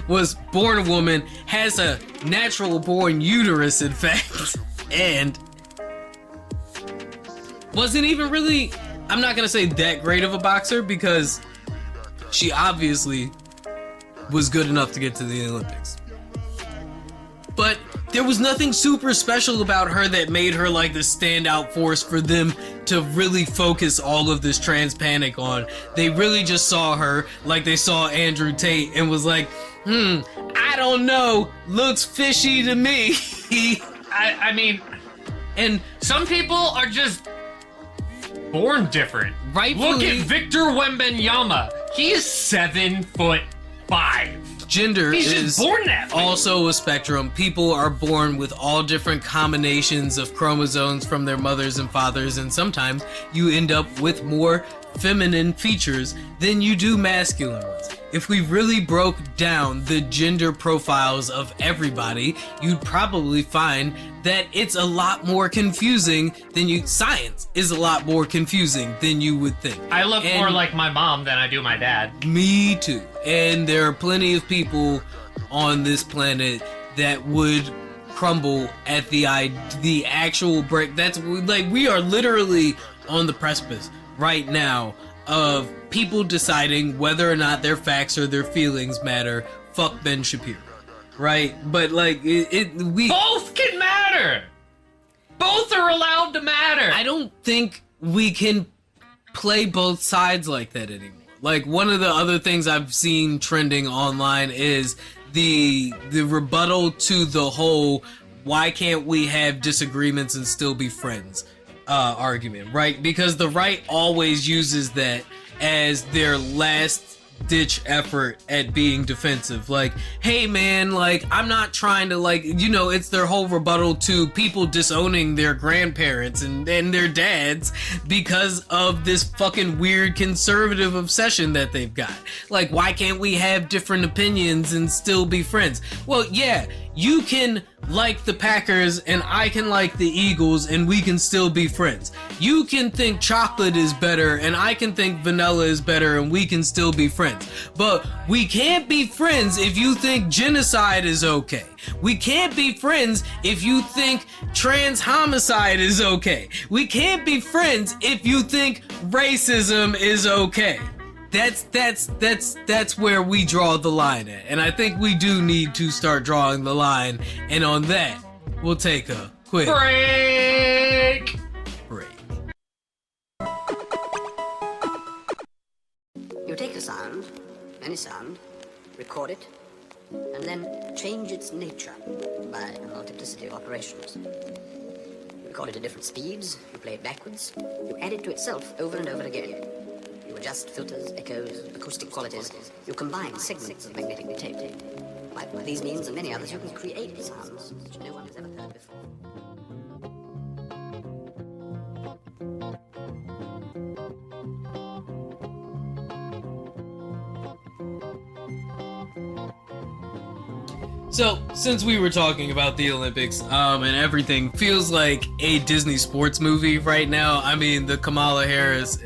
was born a woman, has a natural born uterus, in fact, and wasn't even really, I'm not gonna say that great of a boxer, because she obviously was good enough to get to the Olympics. But there was nothing super special about her that made her like the standout force for them to really focus all of this trans panic on. They really just saw her like they saw Andrew Tate and was like, I don't know, looks fishy to me. I mean, and some people are just born different. Rightfully, look at Victor Wembanyama. He is 7'5". Gender He's is just born that way. Also a spectrum. People are born with all different combinations of chromosomes from their mothers and fathers, and sometimes you end up with more feminine features than you do masculine ones. If we really broke down the gender profiles of everybody, you'd probably find that it's a lot more confusing than science is a lot more confusing than you would think. I look more like my mom than I do my dad. Me too. And there are plenty of people on this planet that would crumble at the actual break. That's like, we are literally on the precipice right now of people deciding whether or not their facts or their feelings matter. Fuck Ben Shapiro, right? But like we both can matter. Both are allowed to matter. I don't think we can play both sides like that anymore. Like, one of the other things I've seen trending online is the rebuttal to the whole "why can't we have disagreements and still be friends" argument, right? Because the right always uses that as their last ditch effort at being defensive. Like, hey man, like, I'm not trying to, like, you know, it's their whole rebuttal to people disowning their grandparents and their dads because of this fucking weird conservative obsession that they've got. Like, why can't we have different opinions and still be friends? Well, yeah, you can like the Packers and I can like the Eagles and we can still be friends. You can think chocolate is better and I can think vanilla is better and we can still be friends. But we can't be friends if you think genocide is okay. We can't be friends if you think trans homicide is okay. We can't be friends if you think racism is okay. That's where we draw the line at. And I think we do need to start drawing the line. And on that, we'll take a quick break. You take a sound, any sound, record it, and then change its nature by a multiplicity of operations. You record it at different speeds, you play it backwards, you add it to itself over and over again. You adjust filters, echoes, acoustic qualities. You combine segments of magnetic tape. By these means and many others, you can create sounds which no one has ever heard before. So, since we were talking about the Olympics, and everything feels like a Disney sports movie right now. I mean, the Kamala Harris,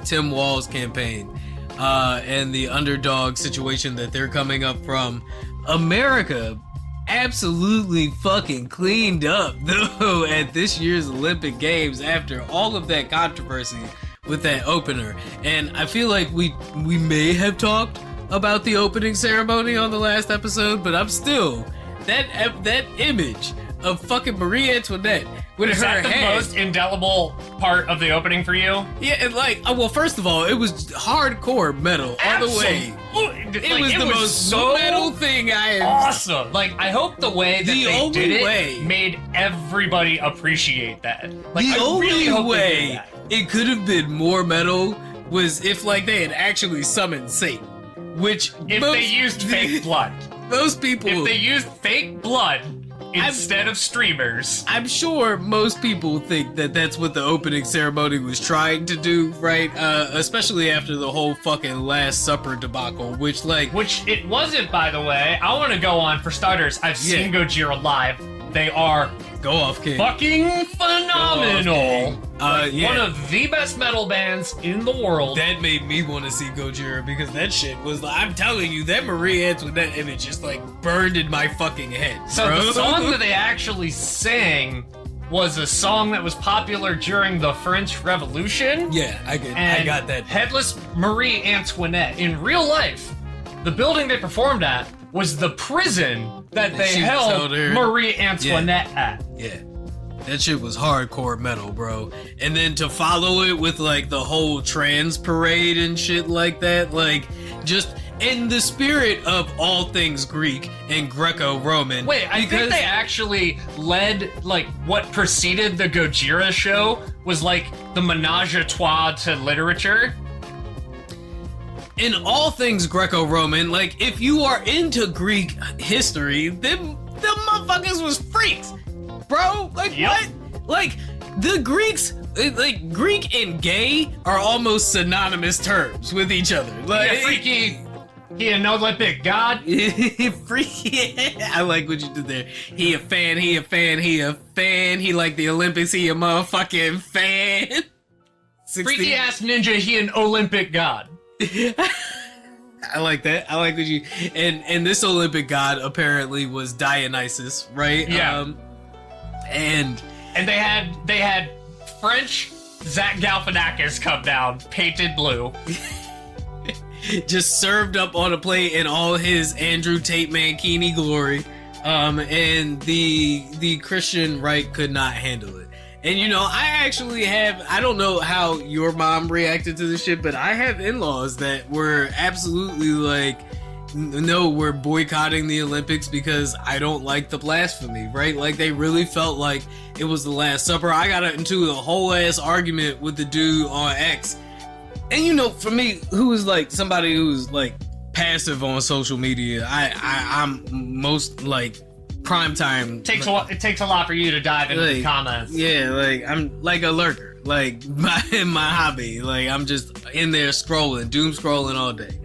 Tim Walz campaign, and the underdog situation that they're coming up from. America absolutely fucking cleaned up, though, at this year's Olympic Games after all of that controversy with that opener. And I feel like we may have talked about the opening ceremony on the last episode, but I'm still that image of fucking Marie Antoinette with Is her that the head. most indelible part of the opening for you? Yeah, and like, well, first of all, it was hardcore metal all the way. It was the most so metal thing I ever. awesome. Like, I hope the way that The they only did it way- made everybody appreciate that. Like, The I really only hope they did way that. it could have been more metal was if, like, they had actually summoned Satan, which If they used fake blood. Most people. If they used fake blood instead of streamers. I'm sure most people think that that's what the opening ceremony was trying to do, right? Especially after the whole fucking Last Supper debacle, which it wasn't, by the way. I want to go on, for starters, I've seen Gojira live. They are Go off, King. Fucking phenomenal. Yeah. One of the best metal bands in the world. That made me want to see Gojira because that shit was like, I'm telling you, that Marie Antoinette image just like burned in my fucking head. So bro. the song that they actually sang was a song that was popular during the French Revolution. Yeah, I got that. Headless Marie Antoinette. In real life, the building they performed at was the prison that they held Marie Antoinette at. Yeah. That shit was hardcore metal, bro. And then to follow it with like the whole trans parade and shit like that, like just in the spirit of all things Greek and Greco-Roman. Wait, I think they actually led, like, what preceded the Gojira show was like the menage a trois to literature. In all things Greco-Roman, like, if you are into Greek history, them motherfuckers was freaks, bro. Like, Yep. what? Like, the Greeks, like, Greek and gay are almost synonymous terms with each other. Like, Yeah, freaky. He an Olympic god. freaky. I like what you did there. He a fan. He like the Olympics. He a motherfucking fan. Freaky ass ninja. He an Olympic god. I like that. I like what you and this Olympic god apparently was Dionysus, right? Yeah. And they had French Zach Galifianakis come down, painted blue. just served up on a plate in all his Andrew Tate Mankini glory. And the Christian right could not handle it. And you know, I don't know how your mom reacted to this shit, but I have in-laws that were absolutely like, no, we're boycotting the Olympics because I don't like the blasphemy, right? Like, they really felt like it was the Last Supper. I got into a whole ass argument with the dude on X. And you know, for me, who is like somebody who's like passive on social media, I'm most like prime time. It takes a lot for you to dive into the comments. Yeah, like I'm like a lurker, like my hobby. Like I'm just in there scrolling, doom scrolling all day.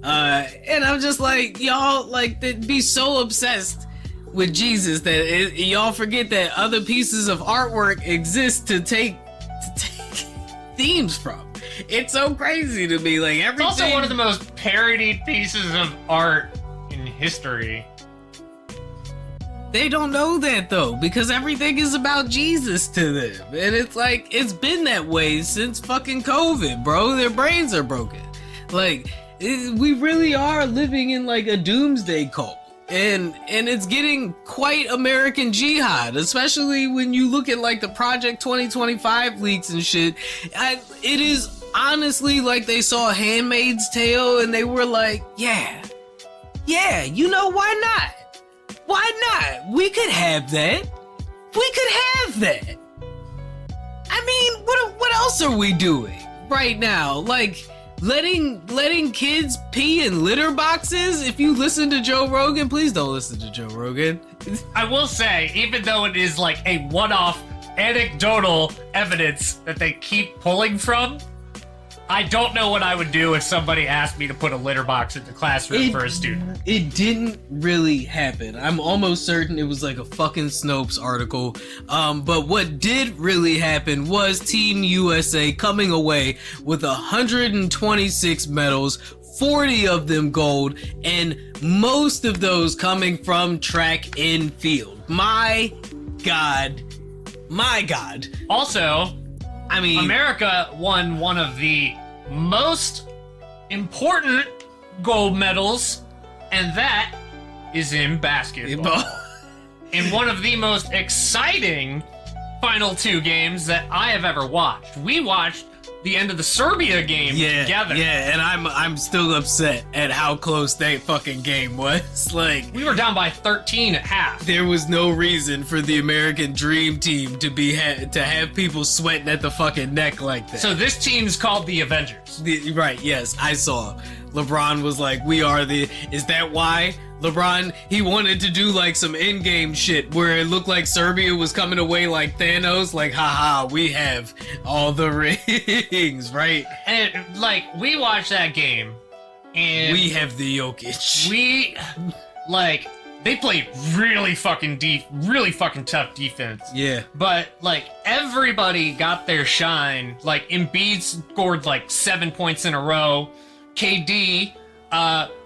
And I'm just like, y'all like be so obsessed with Jesus that y'all forget that other pieces of artwork exist to take themes from. It's so crazy to me. Like everything. It's also one of the most parodied pieces of art in history. They don't know that though, because everything is about Jesus to them. And it's like, it's been that way since fucking COVID, bro. Their brains are broken. Like, we really are living in like a doomsday cult. And it's getting quite American jihad, especially when you look at like the Project 2025 leaks and shit. It is honestly like they saw Handmaid's Tale and they were like, yeah, you know, why not? Why not? We could have that. We could have that. I mean, what else are we doing right now? Like letting kids pee in litter boxes? If you listen to Joe Rogan, please don't listen to Joe Rogan. I will say, even though it is like a one-off anecdotal evidence that they keep pulling from, I don't know what I would do if somebody asked me to put a litter box in the classroom for a student. It didn't really happen. I'm almost certain it was like a fucking Snopes article. But what did really happen was Team USA coming away with 126 medals, 40 of them gold, and most of those coming from track and field. My God. Also, I mean, America won one of the most important gold medals, and that is in basketball. In one of the most exciting final two games that I have ever watched. We watched the end of the Serbia game together. Yeah, and I'm still upset at how close that fucking game was. Like, we were down by 13 at half. There was no reason for the American Dream Team to to have people sweating at the fucking neck like that. So this team's called the Avengers. Right, yes, I saw. LeBron was like, we are the... Is that why? LeBron, he wanted to do like some in-game shit where it looked like Serbia was coming away like Thanos, like, haha, we have all the rings, right? And like, we watched that game, and we have the Jokic. We, like, they play really fucking deep, really fucking tough defense. Yeah. But, like, everybody got their shine. Like, Embiid scored, like, 7 points in a row. KD,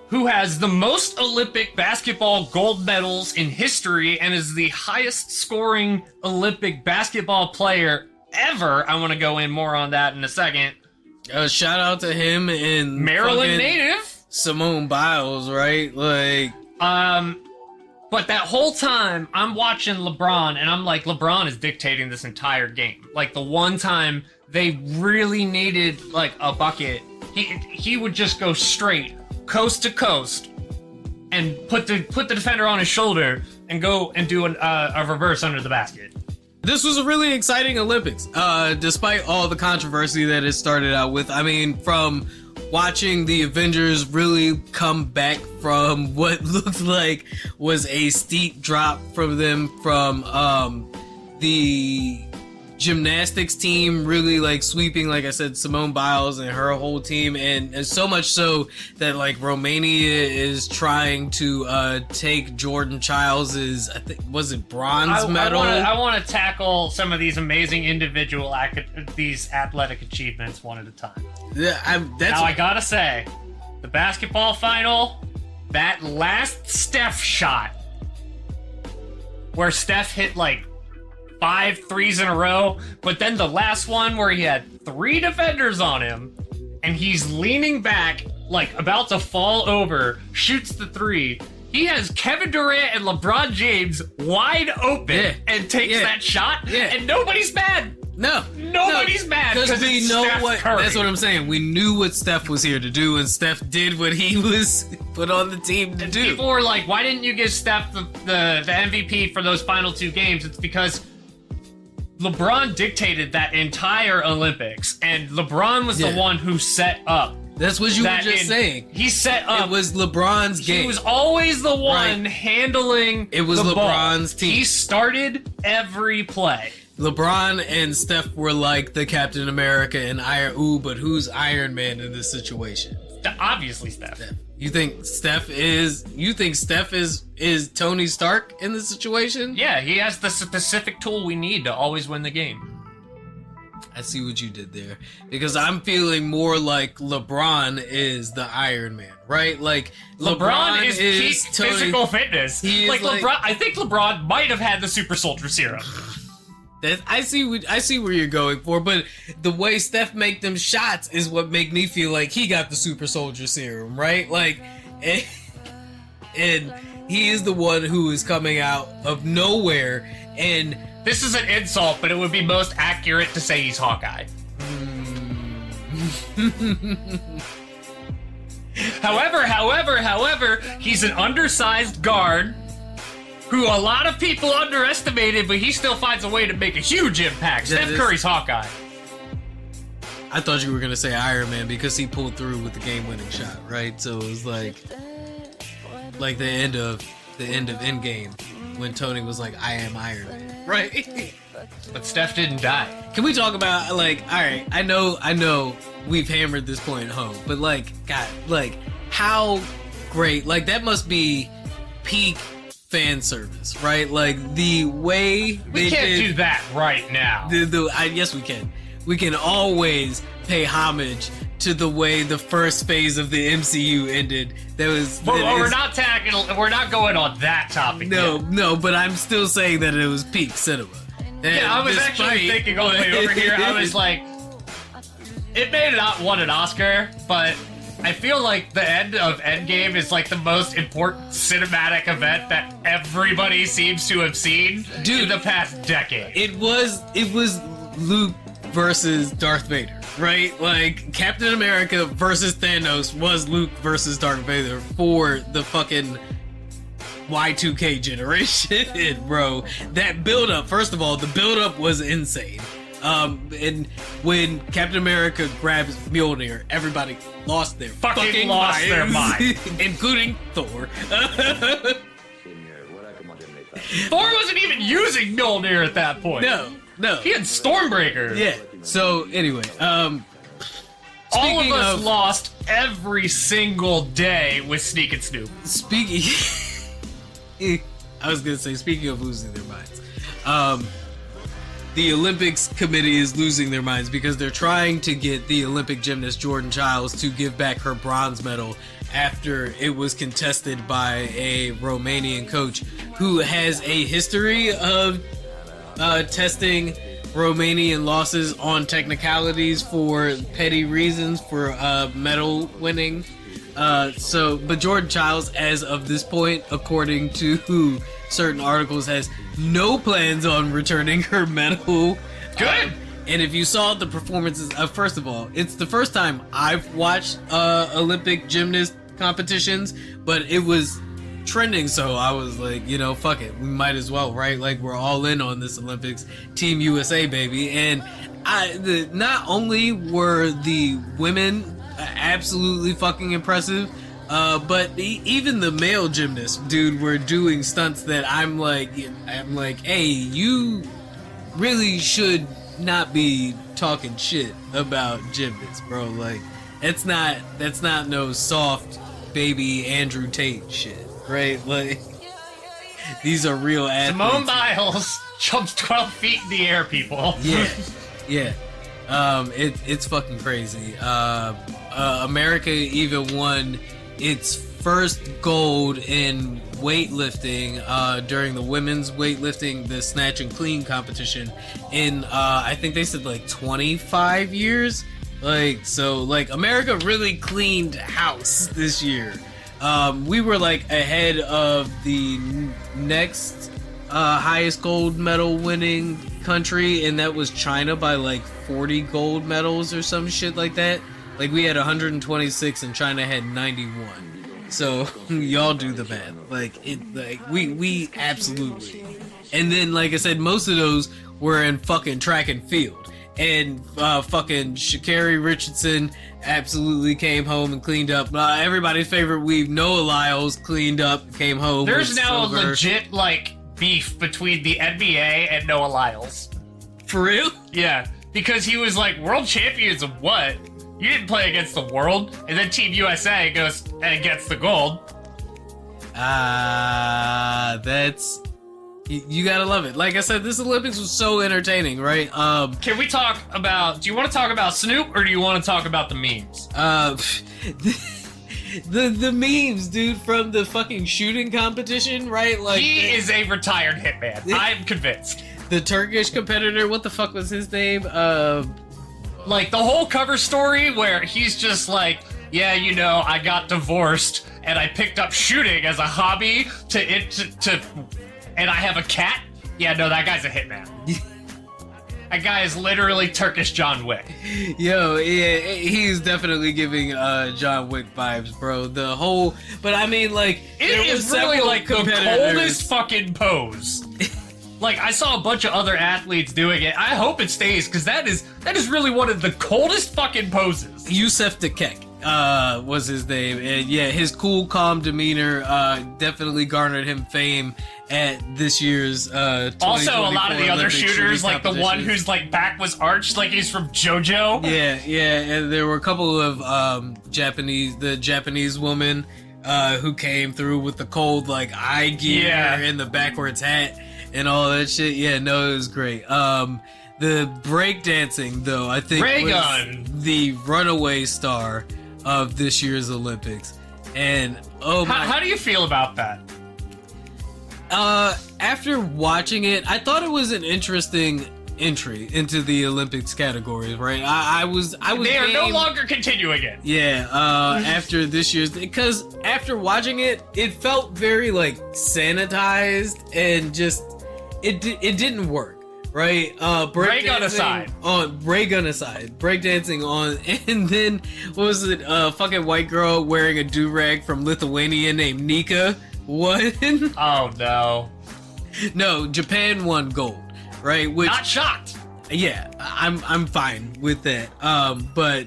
who has the most Olympic basketball gold medals in history and is the highest scoring Olympic basketball player ever. I want to go in more on that in a second. Shout out to him and Maryland native. Simone Biles, right? Like, but that whole time I'm watching LeBron and I'm like, LeBron is dictating this entire game. Like the one time they really needed like a bucket, he would just go straight coast to coast and put the defender on his shoulder and go and do a reverse under the basket. this was a really exciting Olympics, despite all the controversy that it started out with. I mean, from watching the Avengers really come back from what looked like was a steep drop from them, from the gymnastics team really like sweeping, like I said, Simone Biles and her whole team, and so much so that like Romania is trying to take Jordan Childs's, I think, was it bronze medal? I want to tackle some of these amazing individual these athletic achievements one at a time. Yeah, I gotta say, the basketball final, that last Steph shot, where Steph hit like 5 threes in a row, but then the last one where he had 3 defenders on him, and he's leaning back, like about to fall over, shoots the 3. He has Kevin Durant and LeBron James wide open and takes that shot, and nobody's mad. Nobody's mad because we know Steph what Curry. That's what I'm saying. We knew what Steph was here to do, and Steph did what he was put on the team to do. People were like, "Why didn't you give Steph the MVP for those final 2 games?" It's because LeBron dictated that entire Olympics, and LeBron was the one who set up. That's what you were just saying. He set up. It was LeBron's game. He was always the one handling. It was the LeBron's ball. team. He started every play. LeBron and Steph were like the Captain America and Iron. Ooh, but who's Iron Man in this situation? Obviously, Steph. You think Steph is? You think Steph is Tony Stark in this situation? Yeah, he has the specific tool we need to always win the game. I see what you did there, because I'm feeling more like LeBron is the Iron Man, right? Like LeBron is peak Tony, physical fitness. Like LeBron, I think LeBron might have had the super soldier serum. I see where you're going for, but the way Steph make them shots is what make me feel like he got the super soldier serum, right? Like, and he is the one who is coming out of nowhere, and this is an insult, but it would be most accurate to say he's Hawkeye. However, he's an undersized guard who a lot of people underestimated, but he still finds a way to make a huge impact. Steph Curry's Hawkeye. I thought you were gonna say Iron Man because he pulled through with the game-winning shot, right? So it was like the end of Endgame when Tony was like, "I am Iron Man," right? But Steph didn't die. Can we talk about like, all right? I know we've hammered this point home, but like, God, like how great! Like that must be peak fan service, right? Like the way we can't do that right now. Yes, we can. We can always pay homage to the way the first phase of the MCU ended. We're not going on that topic. No, but I'm still saying that it was peak cinema. Yeah, I was actually thinking all the way over here. I was like, it may not won an Oscar, but I feel like the end of Endgame is like the most important cinematic event that everybody seems to have seen in the past decade. It was Luke versus Darth Vader, right? Like Captain America versus Thanos was Luke versus Darth Vader for the fucking Y2K generation, bro. That build up, first of all, the build up was insane. And when Captain America grabs Mjolnir, everybody lost their fucking mind, including Thor. Thor wasn't even using Mjolnir at that point. No, he had Stormbreaker. Yeah. So anyway, all of us lost every single day with Sneak and Snoop. I was gonna say, speaking of losing their minds, the Olympics committee is losing their minds because they're trying to get the Olympic gymnast Jordan Childs to give back her bronze medal after it was contested by a Romanian coach who has a history of testing Romanian losses on technicalities for petty reasons for medal winning. But Jordan Childs, as of this point, according to certain articles, has no plans on returning her medal. Good. And if you saw the performances, first of all, it's the first time I've watched Olympic gymnast competitions, but it was trending, so I was like, fuck it, we might as well, right? Like, we're all in on this Olympics. Team USA, baby. And not only were the women absolutely fucking impressive, but even the male gymnasts, dude, were doing stunts that I'm like, hey, you really should not be talking shit about gymnasts, bro. Like, that's not no soft baby Andrew Tate shit, right? Like, these are real athletes. Simone Biles jumps 12 feet in the air, people. Yeah. It's fucking crazy. America even won its first gold in weightlifting during the women's weightlifting, the snatch and clean competition in I think they said like 25 years. Like America really cleaned house this year. We were like ahead of the next highest gold medal winning country, and that was China by like 40 gold medals or some shit like that. Like, we had 126 and China had 91. So y'all do the math. We absolutely. And then, like I said, most of those were in fucking track and field. And fucking Sha'Carri Richardson absolutely came home and cleaned up. Everybody's favorite weave, Noah Lyles, cleaned up, came home. There's now silver. a legit, beef between the NBA and Noah Lyles. For real? Yeah, because he was like, world champions of what? You didn't play against the world. And then Team USA goes and gets the gold. That's... You gotta love it. Like I said, this Olympics was so entertaining, right? Can we talk about... Do you want to talk about Snoop, or do you want to talk about the memes? The memes, dude, from the fucking shooting competition, right? Like, he is a retired hitman. I'm convinced. The Turkish competitor, what the fuck was his name? Like, the whole cover story where he's just like, yeah, I got divorced and I picked up shooting as a hobby and I have a cat. Yeah, no, that guy's a hitman. That guy is literally Turkish John Wick. Yo, yeah, he's definitely giving John Wick vibes, bro. But I mean, like, it is really like the coldest fucking pose. Like, I saw a bunch of other athletes doing it. I hope it stays, because that is really one of the coldest fucking poses. Yusuf Dikek was his name, and yeah, his cool, calm demeanor definitely garnered him fame at this year's also a lot of the other Olympic shooters, like the one whose like back was arched like he's from JoJo. Yeah, and there were a couple of Japanese woman who came through with the cold like eye gear and the backwards hat and all that shit. Yeah, no, it was great. The breakdancing, though, I think was the runaway star of this year's Olympics. And how do you feel about that? After watching it, I thought it was an interesting entry into the Olympics categories, right? I was They are no longer continuing it. Yeah, after this year's, because after watching it, it felt very like sanitized and just it didn't work. Right, Ray gun aside, breakdancing on, and then what was it? Fucking white girl wearing a do-rag from Lithuania named Nika won. Oh no, no, Japan won gold, right? Which, not shocked. Yeah, I'm fine with that. But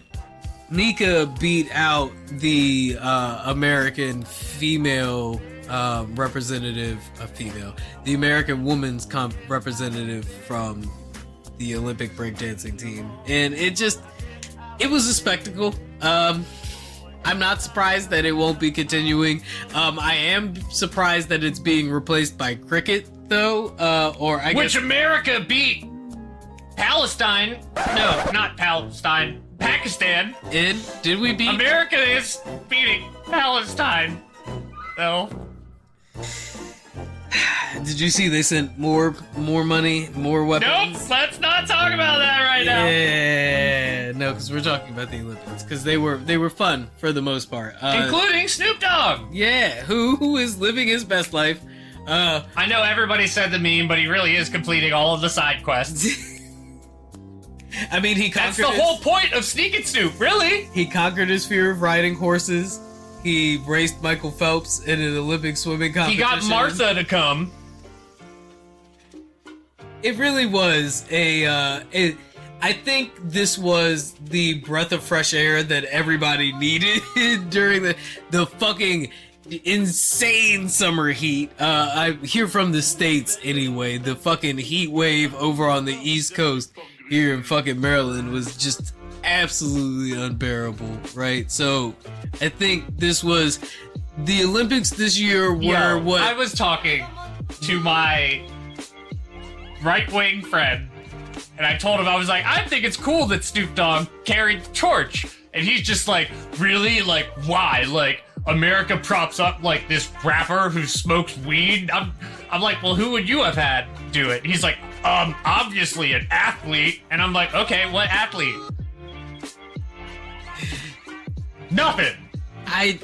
Nika beat out the American female. The American women's representative from the Olympic breakdancing team, and it was a spectacle. I'm not surprised that it won't be continuing. I am surprised that it's being replaced by cricket, though. Which America beat Palestine. No, not Palestine. Pakistan. Did we beat? America is beating Palestine. Though. Did you see they sent more money, more weapons? Nope, let's not talk about that right now. Yeah, no, because we're talking about the Olympics because they were fun for the most part, including Snoop Dogg. Yeah, who is living his best life. I know everybody said the meme, but he really is completing all of the side quests. I mean, that's the whole point of Sneak and Snoop, really. He conquered his fear of riding horses. He raced Michael Phelps in an Olympic swimming competition. He got Martha to come. It really was I think this was the breath of fresh air that everybody needed during the fucking insane summer heat. I hear from the States anyway. The fucking heat wave over on the East Coast here in fucking Maryland was just absolutely unbearable, right? So I think this was the Olympics this year were what I was talking to my right-wing friend, and I told him, I was like, I think it's cool that Snoop Dogg carried the torch. And he's just like, really? Like, why? Like, America props up, like, this rapper who smokes weed? I'm like, well, who would you have had do it? He's like, obviously an athlete. And I'm like, okay, what athlete? Nothing.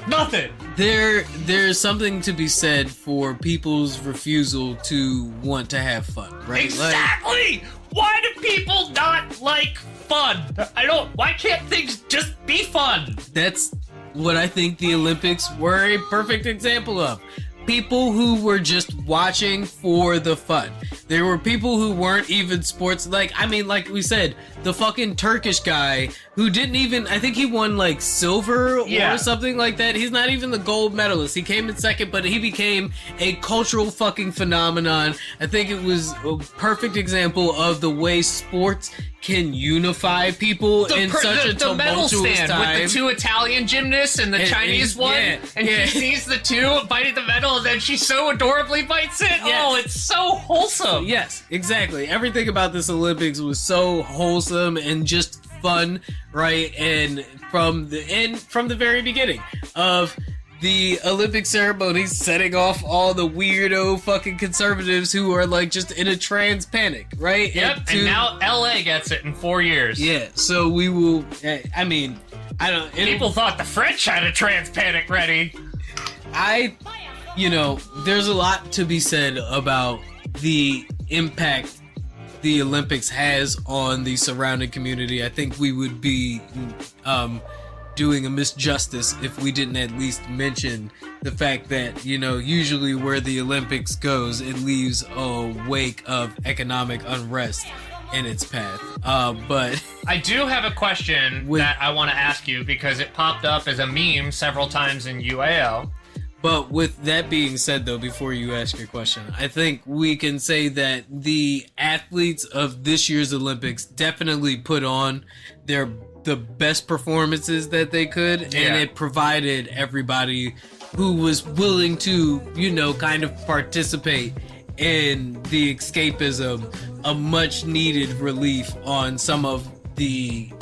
Nothing. There's something to be said for people's refusal to want to have fun, right? Exactly! Why do people not like fun? Why can't things just be fun? That's what I think the Olympics were a perfect example of. People who were just watching for the fun. There were people who weren't even sports. Like we said, the fucking Turkish guy who didn't even, I think he won like silver or something like that. He's not even the gold medalist. He came in second, but he became a cultural fucking phenomenon. I think it was a perfect example of the way sports can unify people in such a the medal tumultuous stand time. with the two Italian gymnasts and the Chinese one, she sees the two biting the medal, and then she so adorably bites it. Yes. Oh, it's so wholesome. Yes, exactly. Everything about this Olympics was so wholesome and just fun, right? And from the very beginning of the Olympic ceremony, setting off all the weirdo fucking conservatives who are like just in a trans panic, right? Yep. And now LA gets it in 4 years. Yeah. So we will. I mean, I don't. People thought the French had a trans panic ready. There's a lot to be said about the impact the Olympics has on the surrounding community. I think we would be doing a misjustice if we didn't at least mention the fact that, usually where the Olympics goes, it leaves a wake of economic unrest in its path. But I do have a question that I want to ask you because it popped up as a meme several times in UAL. But with that being said, though, before you ask your question, I think we can say that the athletes of this year's Olympics definitely put on the best performances that they could, and it provided everybody who was willing to, kind of participate in the escapism a much needed relief on some of the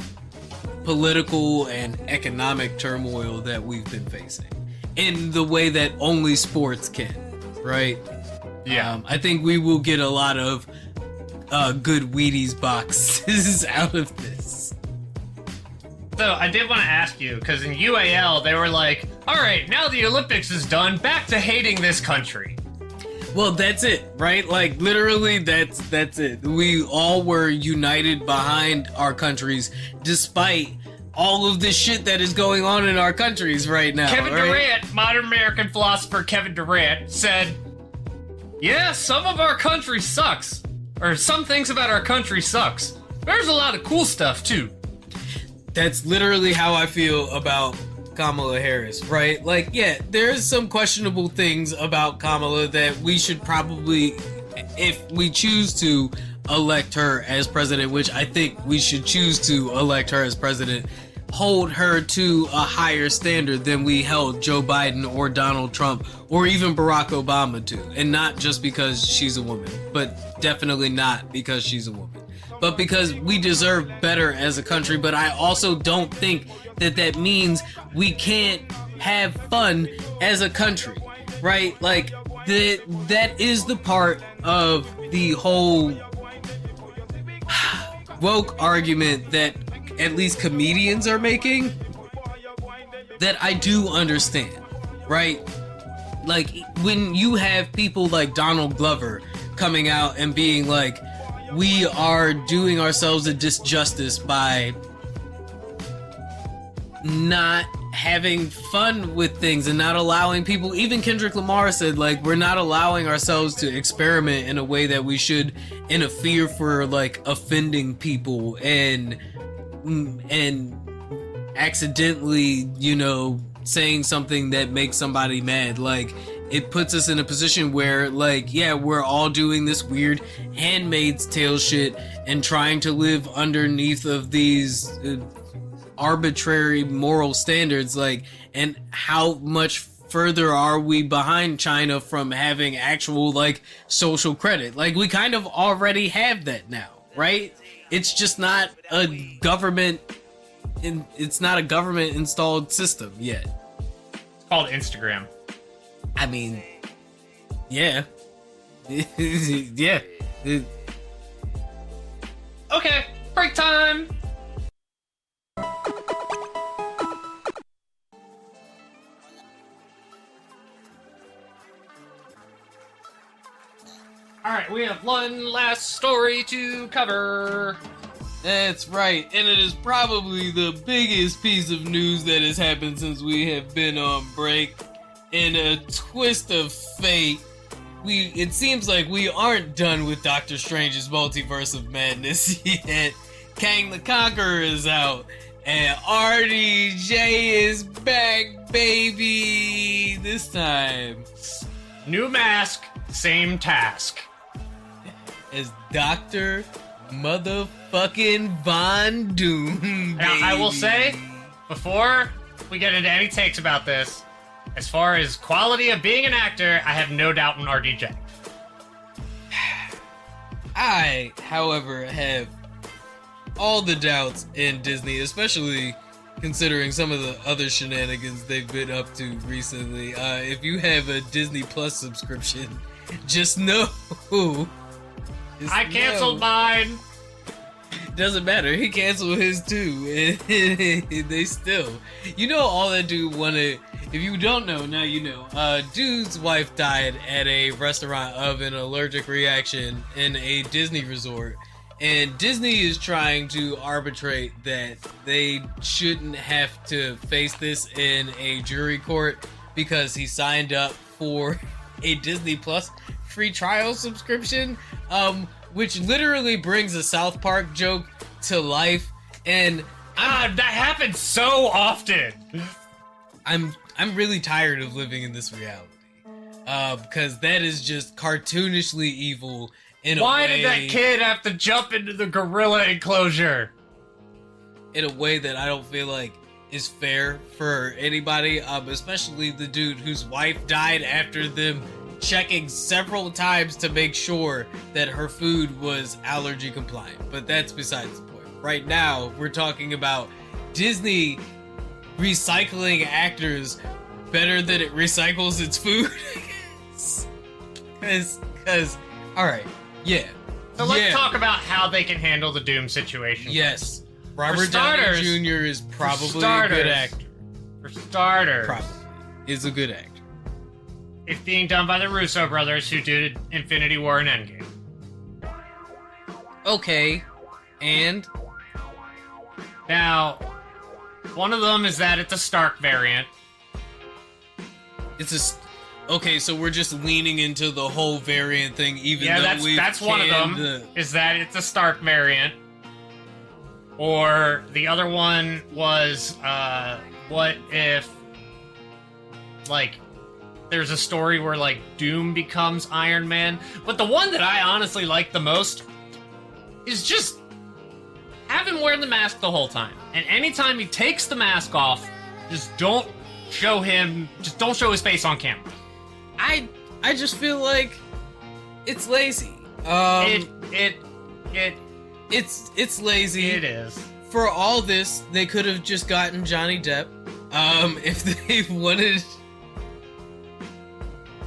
political and economic turmoil that we've been facing in the way that only sports can, right? Yeah. I think we will get a lot of good Wheaties boxes out of this. So I did want to ask you, because in UAL, they were like, all right, now the Olympics is done, back to hating this country. Well, that's it, right? Like, literally, that's it. We all were united behind our countries, despite all of the shit that is going on in our countries right now. Kevin Durant, modern American philosopher Kevin Durant, said, yeah, some of our country sucks. Or some things about our country sucks. There's a lot of cool stuff, too. That's literally how I feel about Kamala Harris, right? Like, yeah, there's some questionable things about Kamala that we should probably, if we choose to elect her as president, which I think we should choose to elect her as president, hold her to a higher standard than we held Joe Biden or Donald Trump or even Barack Obama to. And not just because she's a woman, but definitely not because she's a woman, but because we deserve better as a country. But I also don't think that that means we can't have fun as a country, right? Like, that is the part of the whole woke argument that at least comedians are making that I do understand, right? Like, when you have people like Donald Glover coming out and being like, we are doing ourselves a disjustice by not having fun with things and not allowing people, even Kendrick Lamar said, like, we're not allowing ourselves to experiment in a way that we should, in a fear for like offending people and accidentally, you know, saying something that makes somebody mad. Like, it puts us in a position where, like, yeah, we're all doing this weird Handmaid's Tale shit and trying to live underneath of these arbitrary moral standards, like, and how much further are we behind China from having actual, like, social credit? Like, we kind of already have that now, right? It's just not a government installed system yet. It's called Instagram. I mean, yeah. Yeah. Okay, break time. Alright, we have one last story to cover. That's right, and it is probably the biggest piece of news that has happened since we have been on break. In a twist of fate, it seems like we aren't done with Doctor Strange's Multiverse of Madness yet. Kang the Conqueror is out, and RDJ is back, baby! This time. New mask, same task. As Dr. Motherfucking Von Doom, baby. Now, I will say, before we get into any takes about this, as far as quality of being an actor, I have no doubt in RDJ. I, however, have all the doubts in Disney, especially considering some of the other shenanigans they've been up to recently. If you have a Disney Plus subscription, just know. I canceled mine. Doesn't matter. He canceled his too. They still. You know, all that dude wanted. If you don't know, now you know. Dude's wife died at a restaurant of an allergic reaction in a Disney resort. And Disney is trying to arbitrate that they shouldn't have to face this in a jury court because he signed up for a Disney Plus free trial subscription, which literally brings a South Park joke to life. And that happens so often. I'm really tired of living in this reality, because that is just cartoonishly evil in a way. Why did that kid have to jump into the gorilla enclosure? In a way that I don't feel like is fair for anybody, especially the dude whose wife died after them checking several times to make sure that her food was allergy compliant. But that's besides the point. Right now, we're talking about Disney recycling actors better than it recycles its food. Because, alright, yeah. So let's talk about how they can handle the Doom situation. Yes. Robert Downey Jr. is probably a good actor. For starters. Probably. Is a good actor. It's being done by the Russo brothers who did Infinity War and Endgame. Okay. And? Now, one of them is that it's a Stark variant. Okay, so we're just leaning into the whole variant thing, even though that's one of them, is that it's a Stark variant. Or the other one was, what if, like, there's a story where, like, Doom becomes Iron Man. But the one that I honestly like the most is just have him wear the mask the whole time. And anytime he takes the mask off, just don't show his face on camera. I just feel like it's lazy. It's lazy. It is. For all this, they could have just gotten Johnny Depp. If they wanted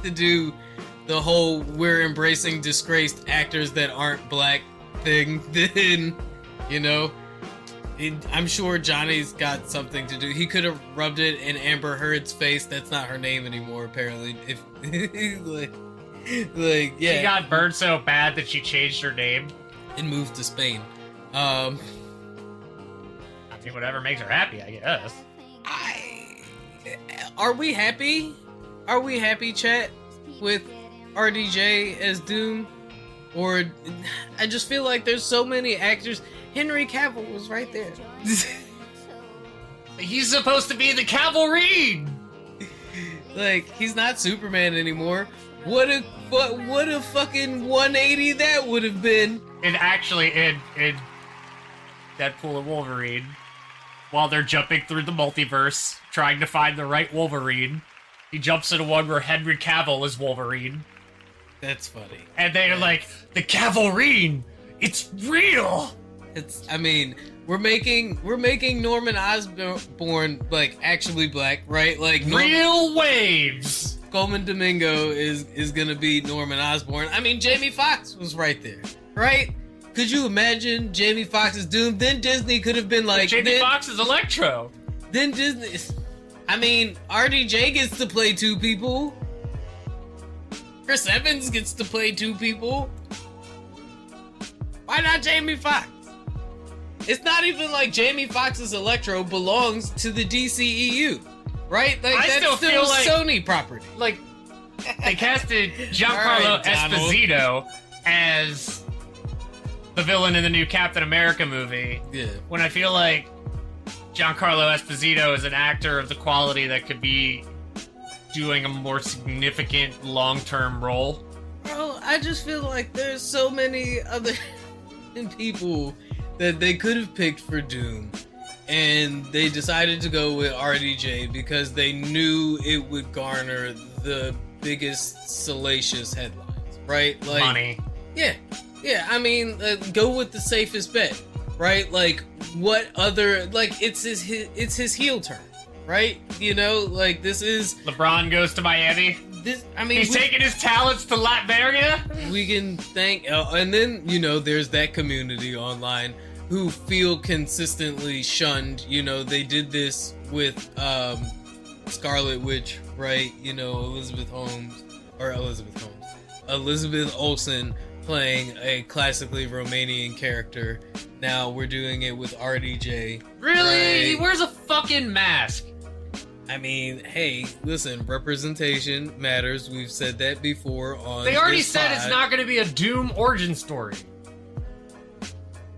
to do the whole "we're embracing disgraced actors that aren't black" thing, then, you know, I'm sure Johnny's got something to do. He could have rubbed it in Amber Heard's face. That's not her name anymore, apparently. If like, yeah, she got burned so bad that she changed her name and moved to Spain. I mean, whatever makes her happy, I guess. Are we happy? Are we happy, chat, with RDJ as Doom? Or I just feel like there's so many actors. Henry Cavill was right there. He's supposed to be the cavalry. Like, he's not Superman anymore. What a fucking 180 that would have been. And actually, in Deadpool and Wolverine, while they're jumping through the multiverse, trying to find the right Wolverine, he jumps into one where Henry Cavill is Wolverine. That's funny. And they're like, the cavalry, it's real. I mean, we're making Norman Osborn like actually black, right? Like real waves. Coleman Domingo is gonna be Norman Osborn. I mean, Jamie Foxx was right there, right? Could you imagine Jamie Foxx's Doom? Then Disney could have been like, Jamie Foxx is Electro. Then Disney. I mean, RDJ gets to play two people. Chris Evans gets to play two people. Why not Jamie Foxx? It's not even like Jamie Foxx's Electro belongs to the DCEU, right? Like, that's still like, Sony property. Like, they casted Giancarlo Esposito as the villain in the new Captain America movie. Yeah. When I feel like Giancarlo Esposito is an actor of the quality that could be doing a more significant long-term role. Bro, I just feel like there's so many other people that they could have picked for Doom, and they decided to go with RDJ because they knew it would garner the biggest salacious headlines, right? Like, money. Yeah. I mean, go with the safest bet, right? Like, what other, like, it's his heel turn, right? You know, like, this is LeBron goes to Miami. He's taking his talents to Latveria. We can thank, and then, you know, there's that community online who feel consistently shunned. You know, they did this with Scarlet Witch, right? You know, Elizabeth Olsen playing a classically Romanian character. Now we're doing it with RDJ. Really? Right? He wears a fucking mask. I mean, hey, listen, representation matters. We've said that before on They already this said pod. it's not going to be a Doom origin story.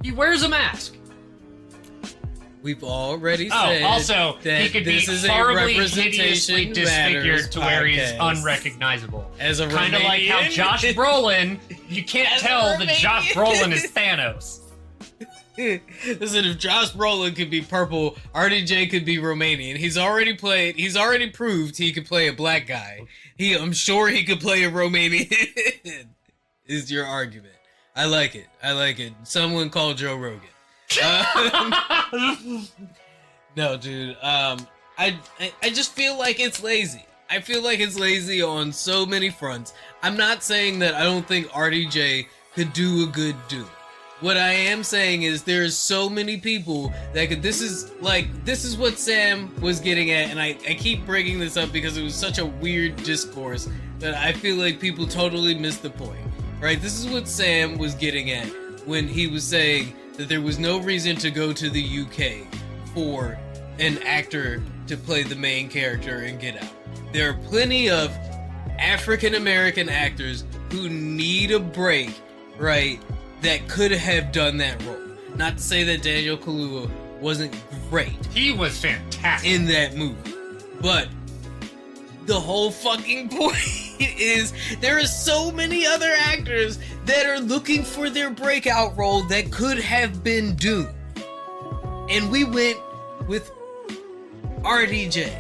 He wears a mask. We've already said also, that he could this be is a horribly, representation hideously disfigured matters to where he's podcast. unrecognizable. As a kind of like how Romanian? Josh Brolin, you can't tell that Josh Brolin is Thanos. Listen, if Josh Brolin could be purple, RDJ could be Romanian. He's already proved he could play a black guy. I'm sure he could play a Romanian. Is your argument. I like it. Someone call Joe Rogan. No, dude. I just feel like it's lazy. I feel like it's lazy on so many fronts. I'm not saying that I don't think RDJ could do a good Doom. What I am saying is there's so many people that could. This is what Sam was getting at, and I keep bringing this up because it was such a weird discourse that I feel like people totally missed the point. Right? This is what Sam was getting at when he was saying that there was no reason to go to the UK for an actor to play the main character in Get Out. There are plenty of African American actors who need a break, right, that could have done that role. Not to say that Daniel Kaluuya wasn't great. He was fantastic in that movie. But the whole fucking point is there are so many other actors that are looking for their breakout role that could have been Doom. and we went with RDJ.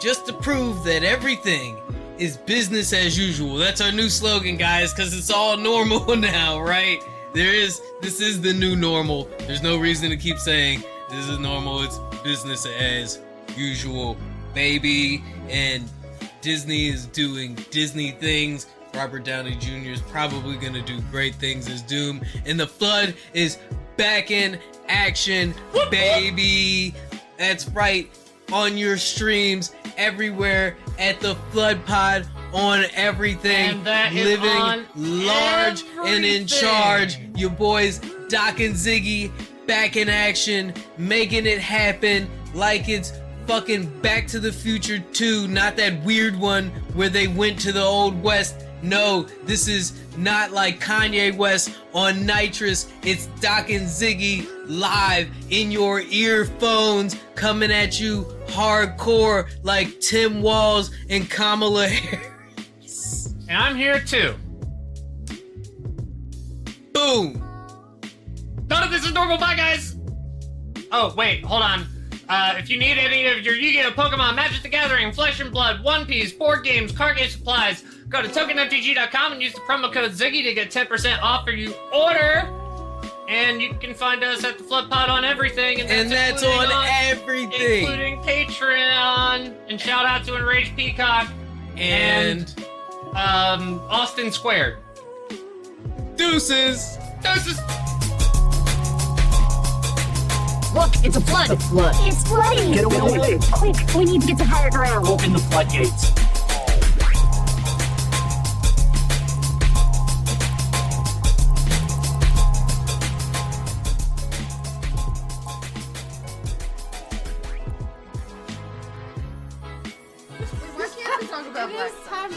Just to prove that everything is business as usual. That's our new slogan, guys, because it's all normal now, right? This is the new normal. There's no reason to keep saying this is normal. It's business as usual, baby. And Disney is doing Disney things. Robert Downey Jr. is probably going to do great things as Doom. And the Flood is back in action, baby. That's right. On your streams everywhere at the Flood Pod on everything. And that is living on large and in charge. Your boys Doc and Ziggy back in action, making it happen like it's fucking Back to the Future 2, not that weird one where they went to the Old West. No, this is not like Kanye West on Nitrous. It's Doc and Ziggy live in your earphones, coming at you hardcore like Tim Walz and Kamala Harris. And I'm here too. Boom. None of this is normal. Bye, guys. Oh, wait, hold on. If you need any of your Yu-Gi-Oh! Pokemon, Magic the Gathering, Flesh and Blood, One Piece, board games, card game supplies, go to tokenfgg.com and use the promo code Ziggy to get 10% off your order. And you can find us at the Flood Pod on everything. And that's on everything. Including Patreon. And shout out to Enraged Peacock. And Austin Squared. Deuces. Deuces. Look, it's a flood. The flood. It's flooding. Get away. Quick, we need to get to higher ground. Open the floodgates. Why can't we talk about black stuff?